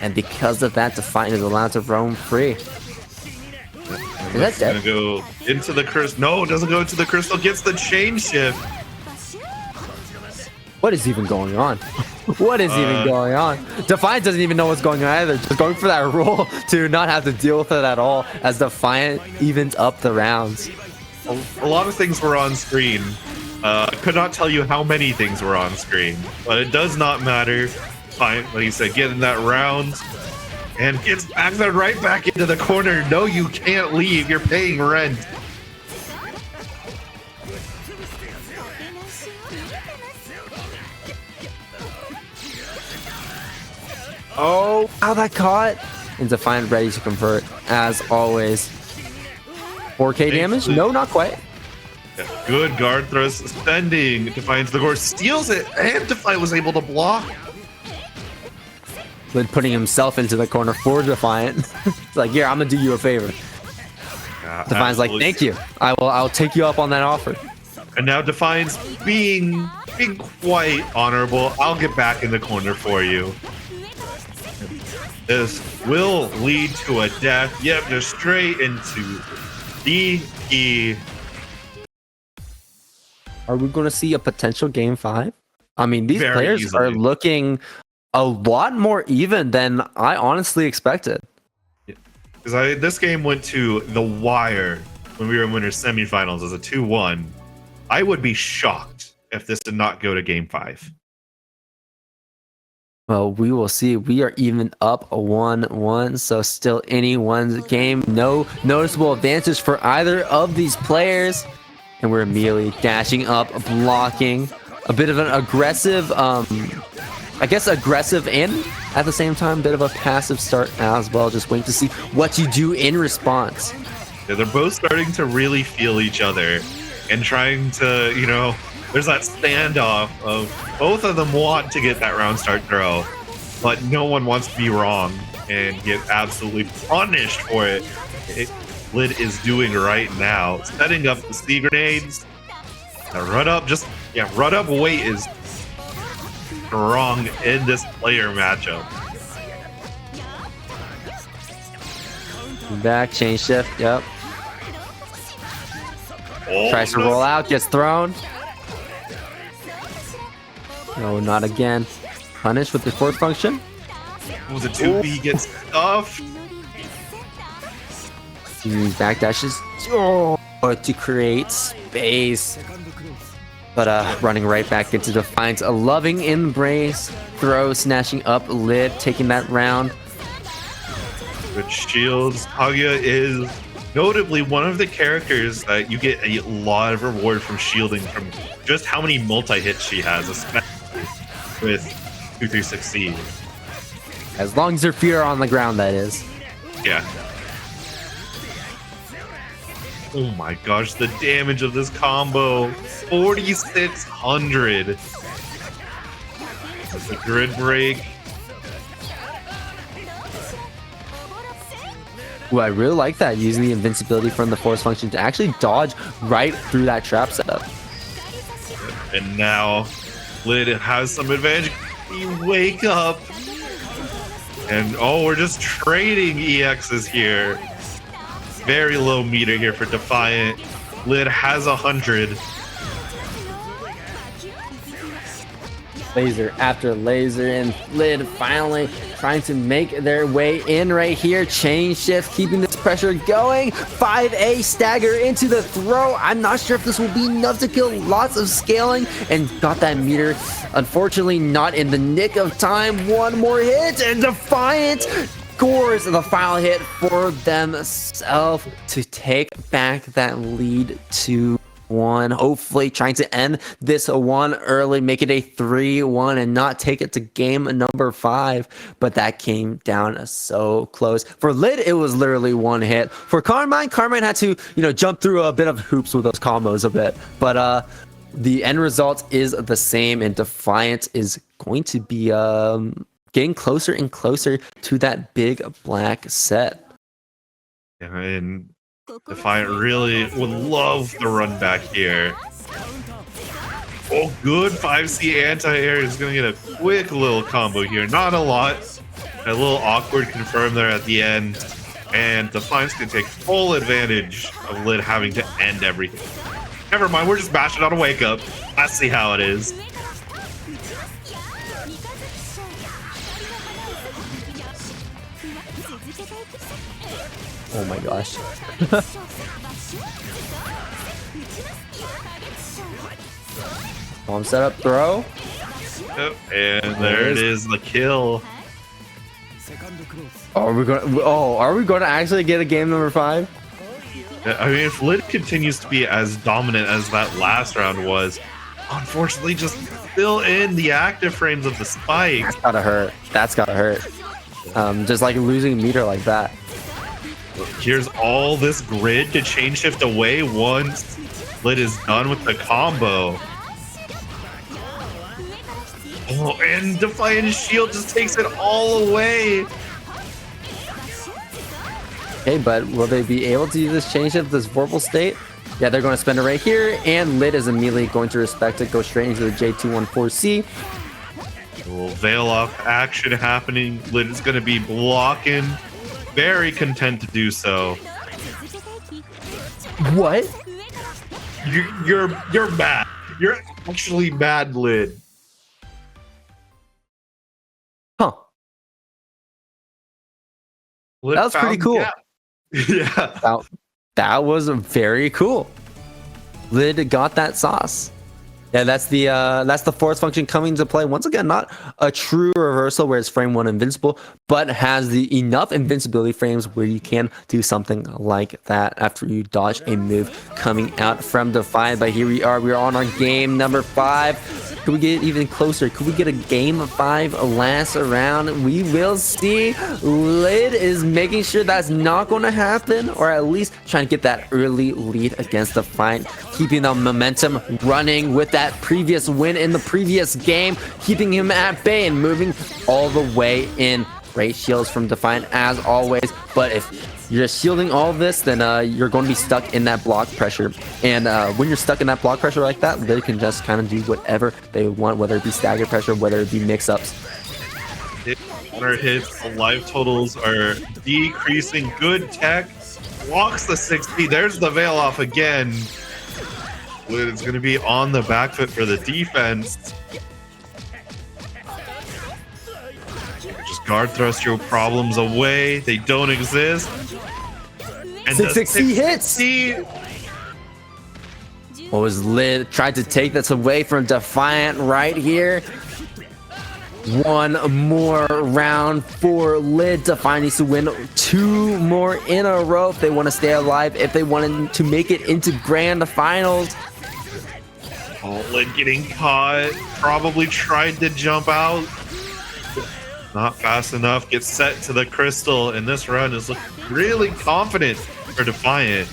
And because of that, Defiant is allowed to roam free. Is that dead? Gonna go into the crystal. No, doesn't go into the crystal. Gets the chain shift. What is even going on? What is even going on? Defiant doesn't even know what's going on either. Just going for that roll to not have to deal with it at all as Defiant evens up the rounds. A lot of things were on screen. Could not tell you how many things were on screen, but it does not matter. Fine, like you said, get in that round and gets back there right back into the corner. No, you can't leave. You're paying rent. Oh, how that caught! And Defiant ready to convert, as always. 4K damage? No, not quite. Yeah, good guard thrust, sending Defiant to the course, steals it, and Defiant was able to block. Lid putting himself into the corner for Defiant. It's like, here, I'm gonna do you a favor. Yeah, Defiant's like, thank you. I'll take you up on that offer. And now Defiant's being quite honorable. I'll get back in the corner for you. This will lead to a death. Yep, just straight into DE. Are we going to see a potential game 5? I mean, these Very players easily. are looking a lot more even than I honestly expected. Because this game went to the wire when we were in winners semifinals as a 2-1. I would be shocked if this did not go to game 5. Well, we will see. We are even up 1-1, so still anyone's game. No noticeable advantage for either of these players. And we're immediately dashing up, blocking. A bit of an aggressive, I guess aggressive and at the same time, bit of a passive start as well. Just waiting to see what you do in response. Yeah, they're both starting to really feel each other and trying to, there's that standoff of both of them want to get that round start throw, but no one wants to be wrong and get absolutely punished for it. Lid is doing right now, setting up the C grenades. The run up weight is strong in this player matchup. Back, chain shift, yep. Oh, Tries to roll out, gets thrown. No, not again. Punished with the force function. Oh, the 2B gets stuffed. Backdashes to create space. But running right back into Defiant. A loving embrace. Throw, snatching up Lid, taking that round. Good shields. Kaguya is notably one of the characters that you get a lot of reward from shielding from just how many multi-hits she has, especially with 236C. As long as her feet are on the ground, that is. Yeah. Oh my gosh, the damage of this combo. 4,600. That's a grid break. Ooh, I really like that, using the invincibility from the force function to actually dodge right through that trap setup. And now Lid has some advantage. You wake up. And we're just trading EXs here. Very low meter here for Defiant. Lid has 100. Laser after laser, and Lid finally trying to make their way in right here. Chain shift, keeping this pressure going. 5A stagger into the throw. I'm not sure if this will be enough to kill. Lots of scaling, and got that meter. Unfortunately, not in the nick of time. One more hit, and Defiant scores the final hit for themselves to take back that lead to 1. Hopefully trying to end this one early, make it a 3-1 and not take it to game number 5, but that came down so close. For Lid, it was literally one hit. For Carmine had to jump through a bit of hoops with those combos a bit, but the end result is the same, and Defiant is going to be getting closer and closer to that big black set. Yeah, and Defiant really would love the run back here. Oh, good 5C anti-air is going to get a quick little combo here. Not a lot. A little awkward confirm there at the end. And Defiant's going to take full advantage of Lid having to end everything. Never mind, we're just bashing on a wake up. Let's see how it is. Oh my gosh. Bomb setup, throw. Yep, and there it is, the kill. Are we going to actually get a game number 5? I mean, if Lid continues to be as dominant as that last round was, unfortunately, just fill in the active frames of the spike. That's gotta hurt. That's gotta hurt. Just like losing a meter like that. Here's all this grid to chain shift away once Lid is done with the combo. Oh, and Defiant Shield just takes it all away. Okay, but will they be able to use this change shift, this vorpal state? Yeah, they're going to spend it right here, and Lid is immediately going to respect it, go straight into the J214C. A little veil off action happening. Lid is going to be blocking. Very content to do so. What? You're mad. You're actually mad, Lid. Huh. Lid That was pretty found cool. gap. Yeah. That was very cool. Lid got that sauce. Yeah, that's the force function coming into play. Once again, not a true reversal where it's frame 1 invincible, but has the enough invincibility frames where you can do something like that after you dodge a move coming out from Defiant. But here we are on our game number 5. Could we get even closer? Could we get a game 5 last round? We will see. Lid is making sure that's not going to happen, or at least trying to get that early lead against Defiant, keeping the momentum running with that previous win in the previous game, keeping him at bay and moving all the way in. Great shields from Defiant as always, but if you're just shielding all of this, then you're going to be stuck in that block pressure. And when you're stuck in that block pressure like that, they can just kind of do whatever they want, whether it be stagger pressure, whether it be mix-ups. Counter hits, the life totals are decreasing. Good tech blocks the 60. There's the veil off again. It's going to be on the back foot for the defense. Just guard thrust your problems away. They don't exist. And 660 hits. What was Lid? Tried to take this away from Defiant right here. One more round for Lid. Defiant needs to win 2 more in a row if they want to stay alive, if they wanted to make it into grand finals. Oh, Lid getting caught. Probably tried to jump out. Not fast enough. Gets set to the crystal, and this run is looking really confident for Defiant.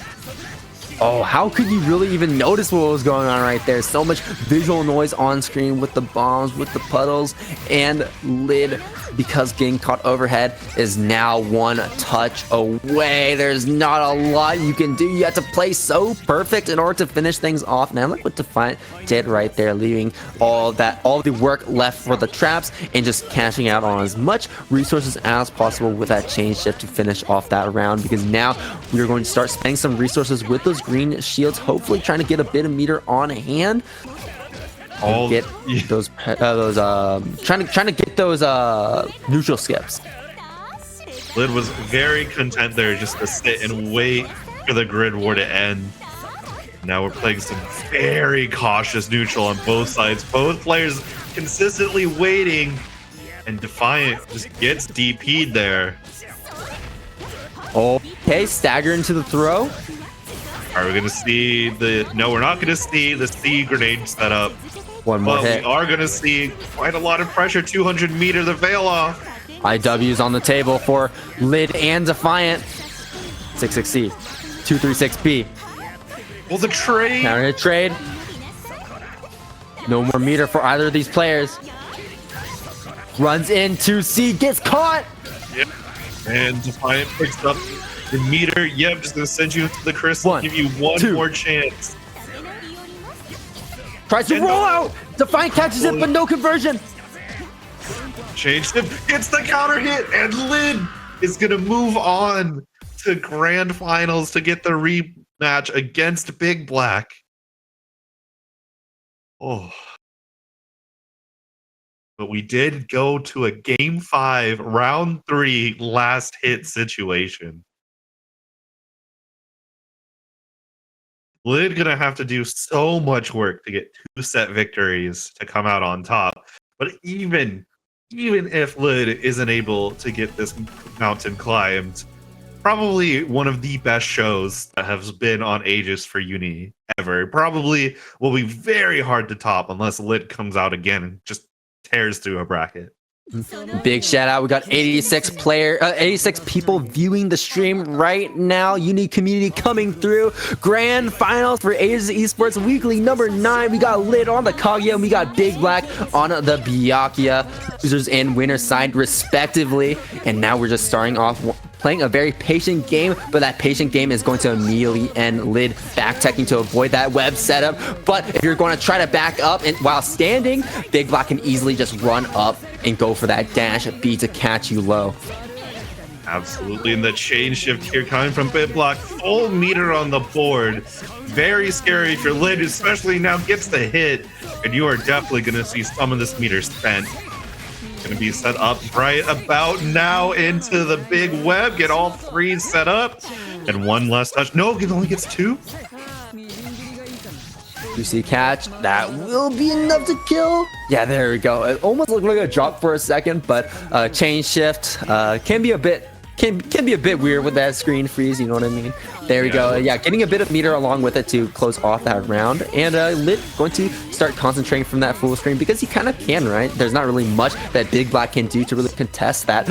Oh, how could you really even notice what was going on right there? So much visual noise on screen with the bombs, with the puddles, and Lid, because getting caught overhead, is now 1 touch away. There's not a lot you can do. You have to play so perfect in order to finish things off. Now look what Defiant did right there, leaving all the work left for the traps and just cashing out on as much resources as possible with that chain shift to finish off that round, because now we're going to start spending some resources with those green shields, hopefully trying to get a bit of meter on hand. Get those trying to get those neutral skips. Lid was very content there just to sit and wait for the grid war to end. Now we're playing some very cautious neutral on both sides. Both players consistently waiting, and Defiant just gets DP'd there. Okay, stagger into the throw. Are we going to see the... No, we're not going to see the C grenade setup. One more but hit. We are going to see quite a lot of pressure. 200 meter, the veil off. IW's on the table for Lid and Defiant. 66C, 236B. Well, the trade. Counter hit trade. No more meter for either of these players. Runs into C, gets caught. Yep. And Defiant picks up the meter. Yep, just going to send you to the crystal. Give you one more chance. Tries to roll out. Defiant catches it, but no conversion. Changed him. Gets the counter hit, and Lid is going to move on to grand finals to get the rematch against Big Black. Oh. But we did go to a game 5, round 3, last hit situation. Lid gonna have to do so much work to get 2 set victories to come out on top. But even if Lid isn't able to get this mountain climbed, probably one of the best shows that has been on Aegis for Uni ever. Probably will be very hard to top unless Lid comes out again and just tears through a bracket. Big shout out. We got 86 people viewing the stream right now. Uni community coming through. Grand finals for Aegis Esports weekly number 9. We got Lid on the Kaguya and we got Big Black on the Byakuya. Losers and winners side respectively. And now we're just starting off playing a very patient game, but that patient game is going to immediately end Lid back-teching to avoid that web setup. But if you're going to try to back up and while standing, Big Black can easily just run up and go for that dash B to catch you low. Absolutely, and the chain shift here coming from Big Black, full meter on the board. Very scary if your Lid, especially now, gets the hit, and you are definitely going to see some of this meter spent. Going to be set up right about now into the big web. Get all 3 set up, and 1 less touch. No, it only gets 2. You see catch, that will be enough to kill. Yeah, there we go. It almost looked like a drop for a second, but chain shift can be a bit weird with that screen freeze, you know what I mean? There we go. Yeah, getting a bit of meter along with it to close off that round. And Lid going to start concentrating from that full screen because he kind of can, right? There's not really much that Big Black can do to really contest that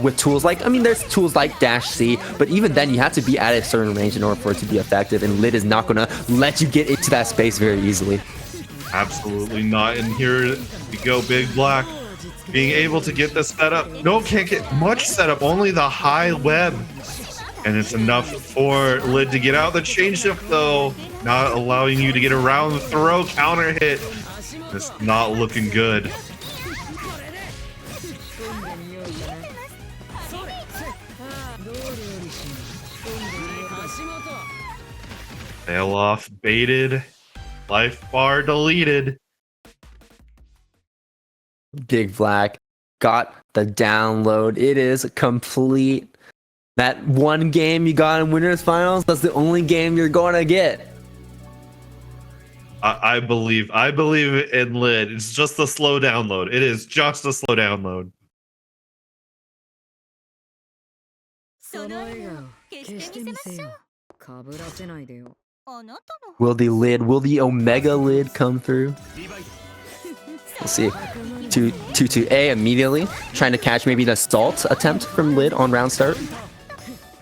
with tools like, I mean, there's tools like Dash C, but even then you have to be at a certain range in order for it to be effective. And Lid is not going to let you get into that space very easily. Absolutely not. And here we go, Big Black. Being able to get the setup. No, can't get much setup, only the high web. And it's enough for Lid to get out. The chain shift, though, not allowing you to get around the throw, counter hit. It's not looking good. Fail off, baited, life bar deleted. Big Black got the download. It is complete. That one game you got in winners finals, that's the only game you're going to get. I believe in Lid. It's just a slow download. It is just a slow download. Will the Omega Lid come through? Let's see. 2-2-A immediately. Trying to catch maybe the Salt attempt from Lid on round start.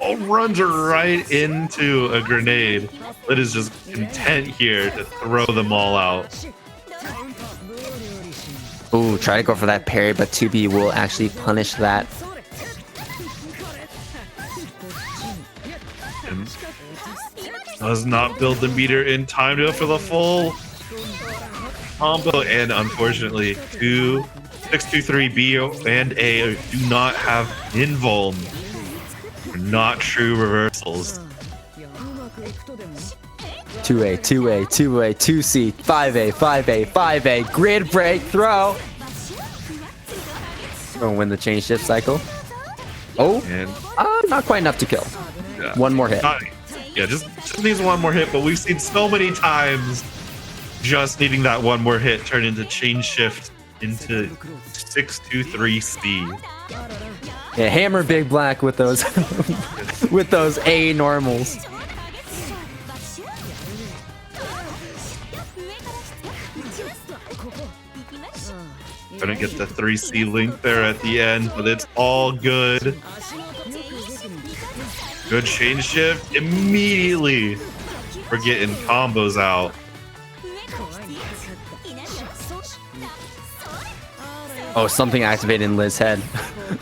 Oh, runs right into a grenade. Lid is just content here to throw them all out. Ooh, try to go for that parry, but 2B will actually punish that. And does not build the meter in time to go for the full combo, and unfortunately 623B and A do not have invuln. They're not true reversals. 2A, 2A, 2A, 2C, 5A, 5A, 5A, grid break, throw. Gonna win the chain shift cycle. Oh, and not quite enough to kill. Yeah. One more hit. Just needs one more hit, but we've seen so many times just needing that one more hit turn into chain shift into 623C. Yeah, hammer Big Black with those with those A normals. Gonna get the 3C link there at the end, but it's all good. Good chain shift immediately. We're getting combos out. Oh, something activated in Lid's head.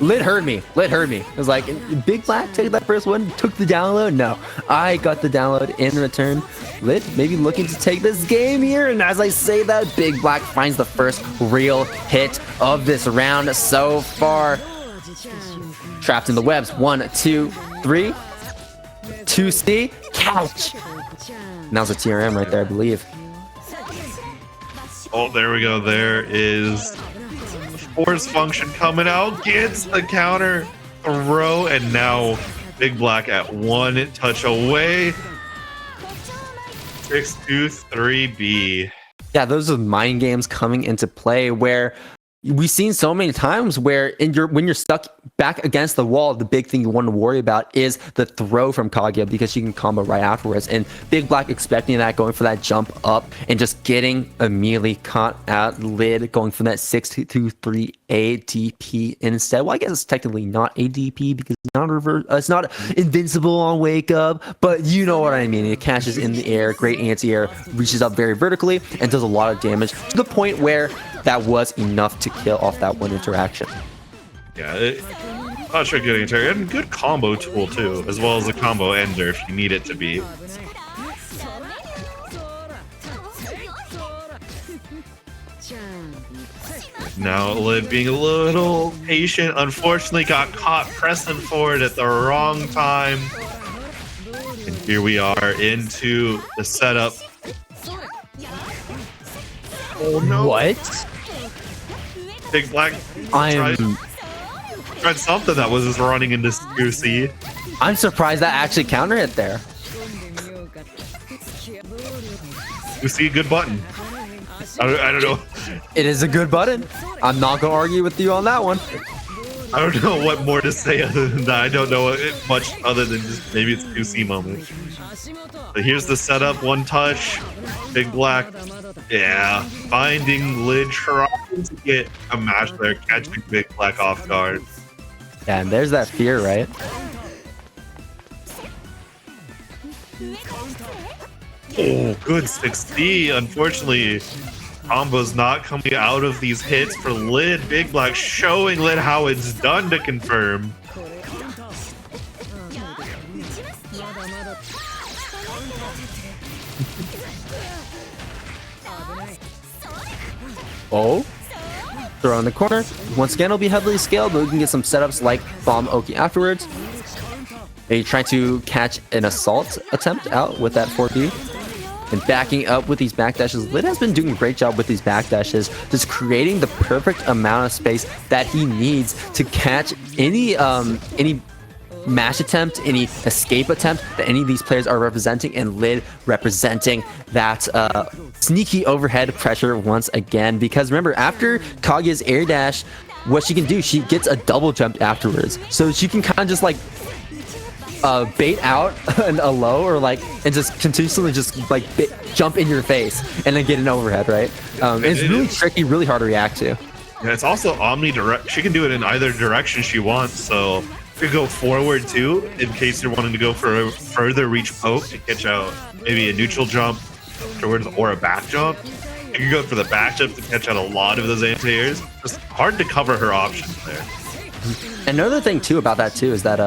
Lid heard me. It was like, Big Black take that first one, took the download? No, I got the download in return. Lid maybe looking to take this game here, and as I say that, Big Black finds the first real hit of this round so far. Trapped in the webs. 1, 2, 3. 2C. Couch. Now's a TRM right there, I believe. Oh, there we go. There is force function coming out, gets the counter throw, and now Big Black at 1 touch away 6-2-3-B. Yeah, those are mind games coming into play where we've seen so many times where when you're stuck back against the wall, the big thing you want to worry about is the throw from Kaguya because she can combo right afterwards. And Big Black expecting that, going for that jump up and just getting immediately caught at lid, going from that 6-2-3 ADP instead. Well, I guess it's technically not ADP because it's not reverse. It's not invincible on wake up, but you know what I mean. It catches in the air, great anti-air, reaches up very vertically, and does a lot of damage to the point where that was enough to kill off that one interaction. Yeah, not sure good interaction. And good combo tool too, as well as a combo ender if you need it to be. Now Lid being a little patient, unfortunately got caught pressing forward at the wrong time. And here we are into the setup. Oh no. What? Big Black tried something that was just running into QC. I'm surprised that actually counter hit there. You see, good button. I don't know. It is a good button. I'm not gonna argue with you on that one. I don't know what more to say other than that. I don't know much other than just maybe it's QC moment. But here's the setup, one touch, Big Black. Yeah, finding Lid, trying to get a match there, catching Big Black off guard. Yeah, and there's that fear, right? Oh, good 6D. Unfortunately, combo's not coming out of these hits for Lid. Big Black showing Lid how it's done to confirm. Oh, throw in the corner. Once again, it'll be heavily scaled, but we can get some setups like Bomb Oki afterwards. Maybe trying to catch an assault attempt out with that 4B. And backing up with these backdashes. Lid has been doing a great job with these backdashes, just creating the perfect amount of space that he needs to catch any mash attempt, any escape attempt that any of these players are representing, and Lid representing that sneaky overhead pressure once again. Because remember, after Kaguya's air dash, what she can do, she gets a double jump afterwards. So she can kind of just like bait out a low or like and just continuously just like jump in your face and then get an overhead, right? It's really tricky, really hard to react to. Yeah, it's also omnidirect. She can do it in either direction she wants, so you could go forward too in case you're wanting to go for a further reach poke to catch out maybe a neutral jump afterwards or a back jump. You can go for the back jump to catch out a lot of those anti-airs. Just hard to cover her options there. Another thing too about that too is that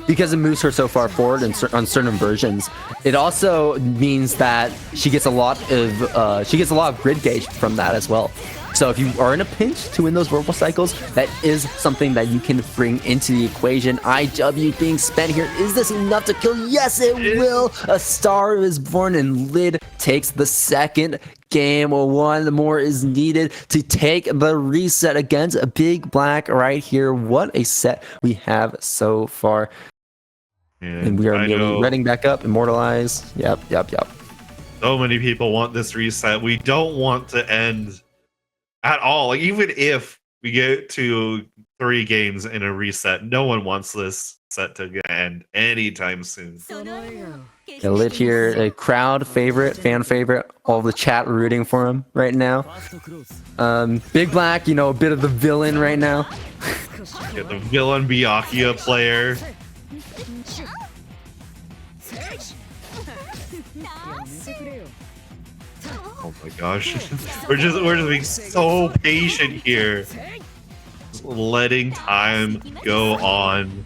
because it moves her so far forward on certain versions, it also means that she gets a lot of grid gauge from that as well. So if you are in a pinch to win those verbal cycles, that is something that you can bring into the equation. IW being spent here. Is this enough to kill? Yes, it will. A star is born and Lid takes the second game. One more is needed to take the reset against a Big Black right here. What a set we have so far. Yeah, and we are running back up, immortalize. Yep. So many people want this reset. We don't want to end at all. Like, even if we get to 3 games in a reset, no one wants this set to end anytime soon. Yeah, Lid here, a crowd favorite, fan favorite, all the chat rooting for him right now. Big Black, a bit of the villain right now. Yeah, the villain Byakuya player. Oh my gosh. we're just being so patient here. Just letting time go on.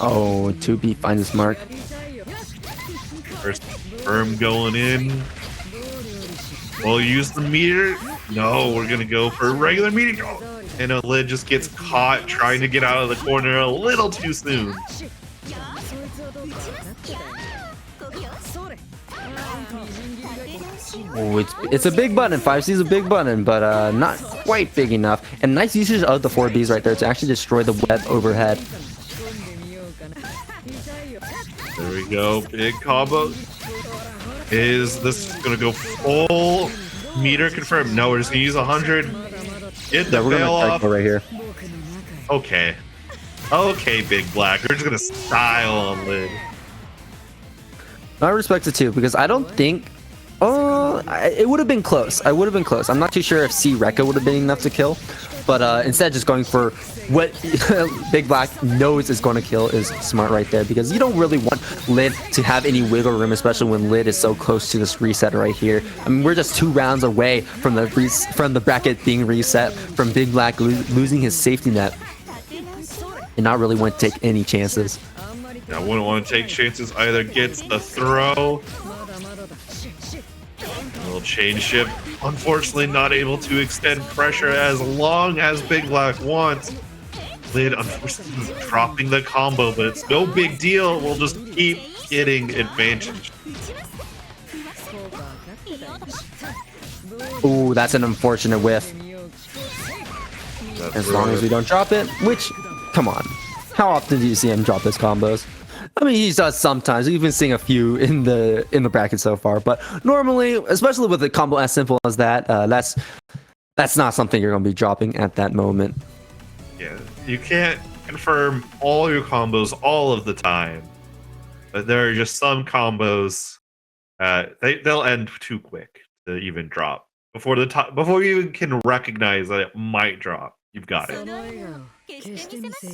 Oh, 2B finds his mark. First firm going in. We'll use the meter. No, we're gonna go for a regular meter. And a Lid just gets caught trying to get out of the corner a little too soon. Oh, it's a big button. 5C is a big button, but not quite big enough. And nice usage of the 4Bs right there to actually destroy the web overhead. There we go. Big combo. Is this gonna go full meter confirmed? No, we're just gonna use 100. Get the Yeah, we're veil gonna off. go right here. Okay. Okay, Big Black. We're just gonna style on Lid. I respect it too, because I don't think. Oh, it would have been close. I would have been close. I'm not too sure if C Rekka would have been enough to kill, but instead just going for what Big Black knows is going to kill is smart right there, because you don't really want Lid to have any wiggle room, especially when Lid is so close to this reset right here. I mean, we're just 2 rounds away from the bracket being reset, from Big Black losing his safety net, and not really want to take any chances. I wouldn't want to take chances either. Gets the throw. A little chain shift. Unfortunately, not able to extend pressure as long as Big Black wants. Lid, unfortunately, dropping the combo, but it's no big deal. We'll just keep getting advantage. Ooh, that's an unfortunate whiff. As long as we don't drop it, which, come on. How often do you see him drop his combos? I mean, he does sometimes. We've been seeing a few in the bracket so far, but normally, especially with a combo as simple as that, that's not something you're going to be dropping at that moment. Yeah, you can't confirm all your combos all of the time, but there are just some combos they'll end too quick to even drop before before you even can recognize that it might drop. You've got it.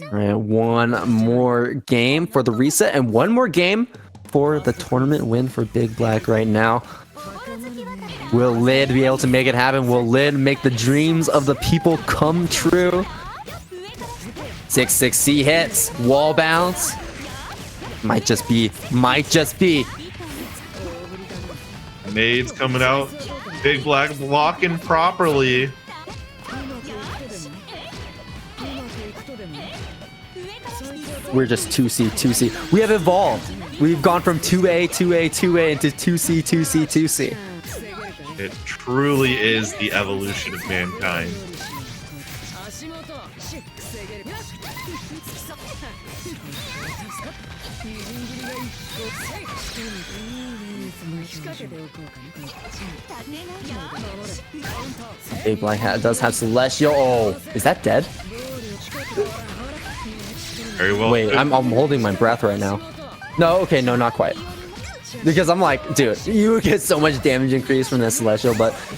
All right, one more game for the reset and one more game for the tournament win for Big Black right now. Will Lid be able to make it happen? Will Lid make the dreams of the people come true? 6-6C hits, wall bounce. Might just be. Nades coming out. Big Black blocking properly. We're just 2C. We have evolved. We've gone from 2A into 2C. It truly is the evolution of mankind. Big Black does have Celestial. Oh, is that dead? Very well. Wait, I'm holding my breath right now. No, okay, no, not quite. Because I'm like, dude, you get so much damage increase from that Celestial,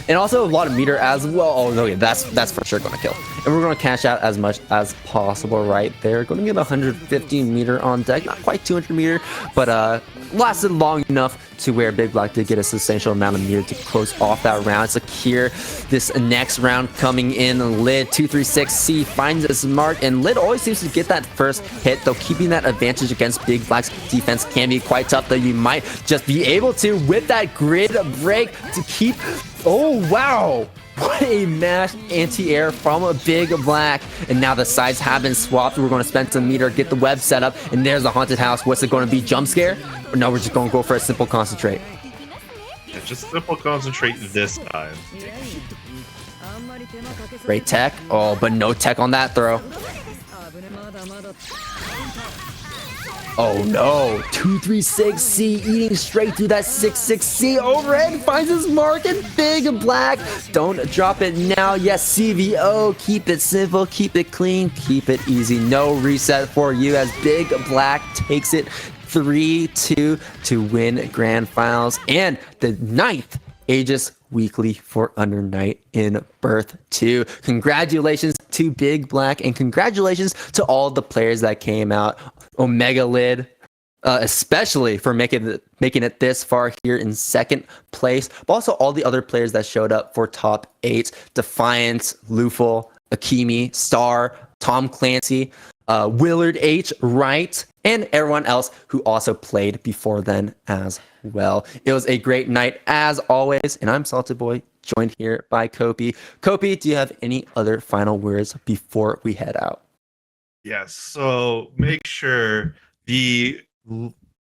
and also a lot of meter as well. Oh, no, yeah, that's for sure going to kill. And we're going to cash out as much as possible right there. Going to get 115 meter on deck. Not quite 200 meter, but lasted long enough to where Big Black did get a substantial amount of meter to close off that round. Secure this next round coming in. Lid 236C finds his mark, and Lid always seems to get that first hit, though keeping that advantage against Big Black's defense can be quite tough, though you might just be able to with that grid break to keep. Oh, wow. What a mash anti-air from a Big Black. And now the sides have been swapped. We're going to spend some meter, get the web set up, and there's the haunted house. What's it going to be? Jump scare? Or no, we're just going to go for a simple concentrate. Yeah, just simple concentrate this time. Great tech. Oh, but no tech on that throw. Oh no, 236C eating straight through that 6-6C overhead, finds his mark, and Big Black, don't drop it now. Yes, CVO, keep it simple, keep it clean, keep it easy. No reset for you as Big Black takes it 3-2 to win grand finals and the 9th Aegis Weekly for Under Night in Birth 2. Congratulations to Big Black, and congratulations to all the players that came out. Omega Lid, especially for making it this far here in 2nd place, but also all the other players that showed up for top 8. Defiant, Luful, Akimi, Star, Tom Clancy, Willard H, Wright, and everyone else who also played before then as well. It was a great night as always, and I'm Salted Boy, joined here by Kopi. Kopi, do you have any other final words before we head out? Yes, so make sure the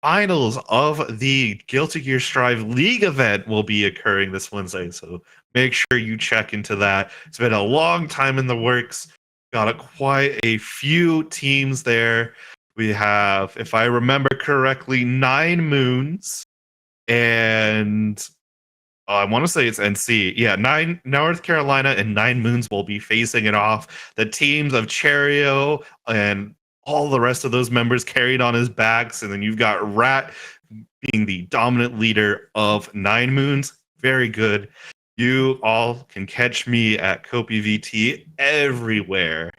finals of the Guilty Gear Strive League event will be occurring this Wednesday, so make sure you check into that. It's been a long time in the works. Got quite a few teams there. We have, if I remember correctly, 9 moons. and I want to say it's NC. Yeah, North Carolina and 9 Moons will be facing it off. The teams of Cherio and all the rest of those members carried on his backs, and then you've got Rat being the dominant leader of 9 Moons. Very good. You all can catch me at Kopi VT everywhere.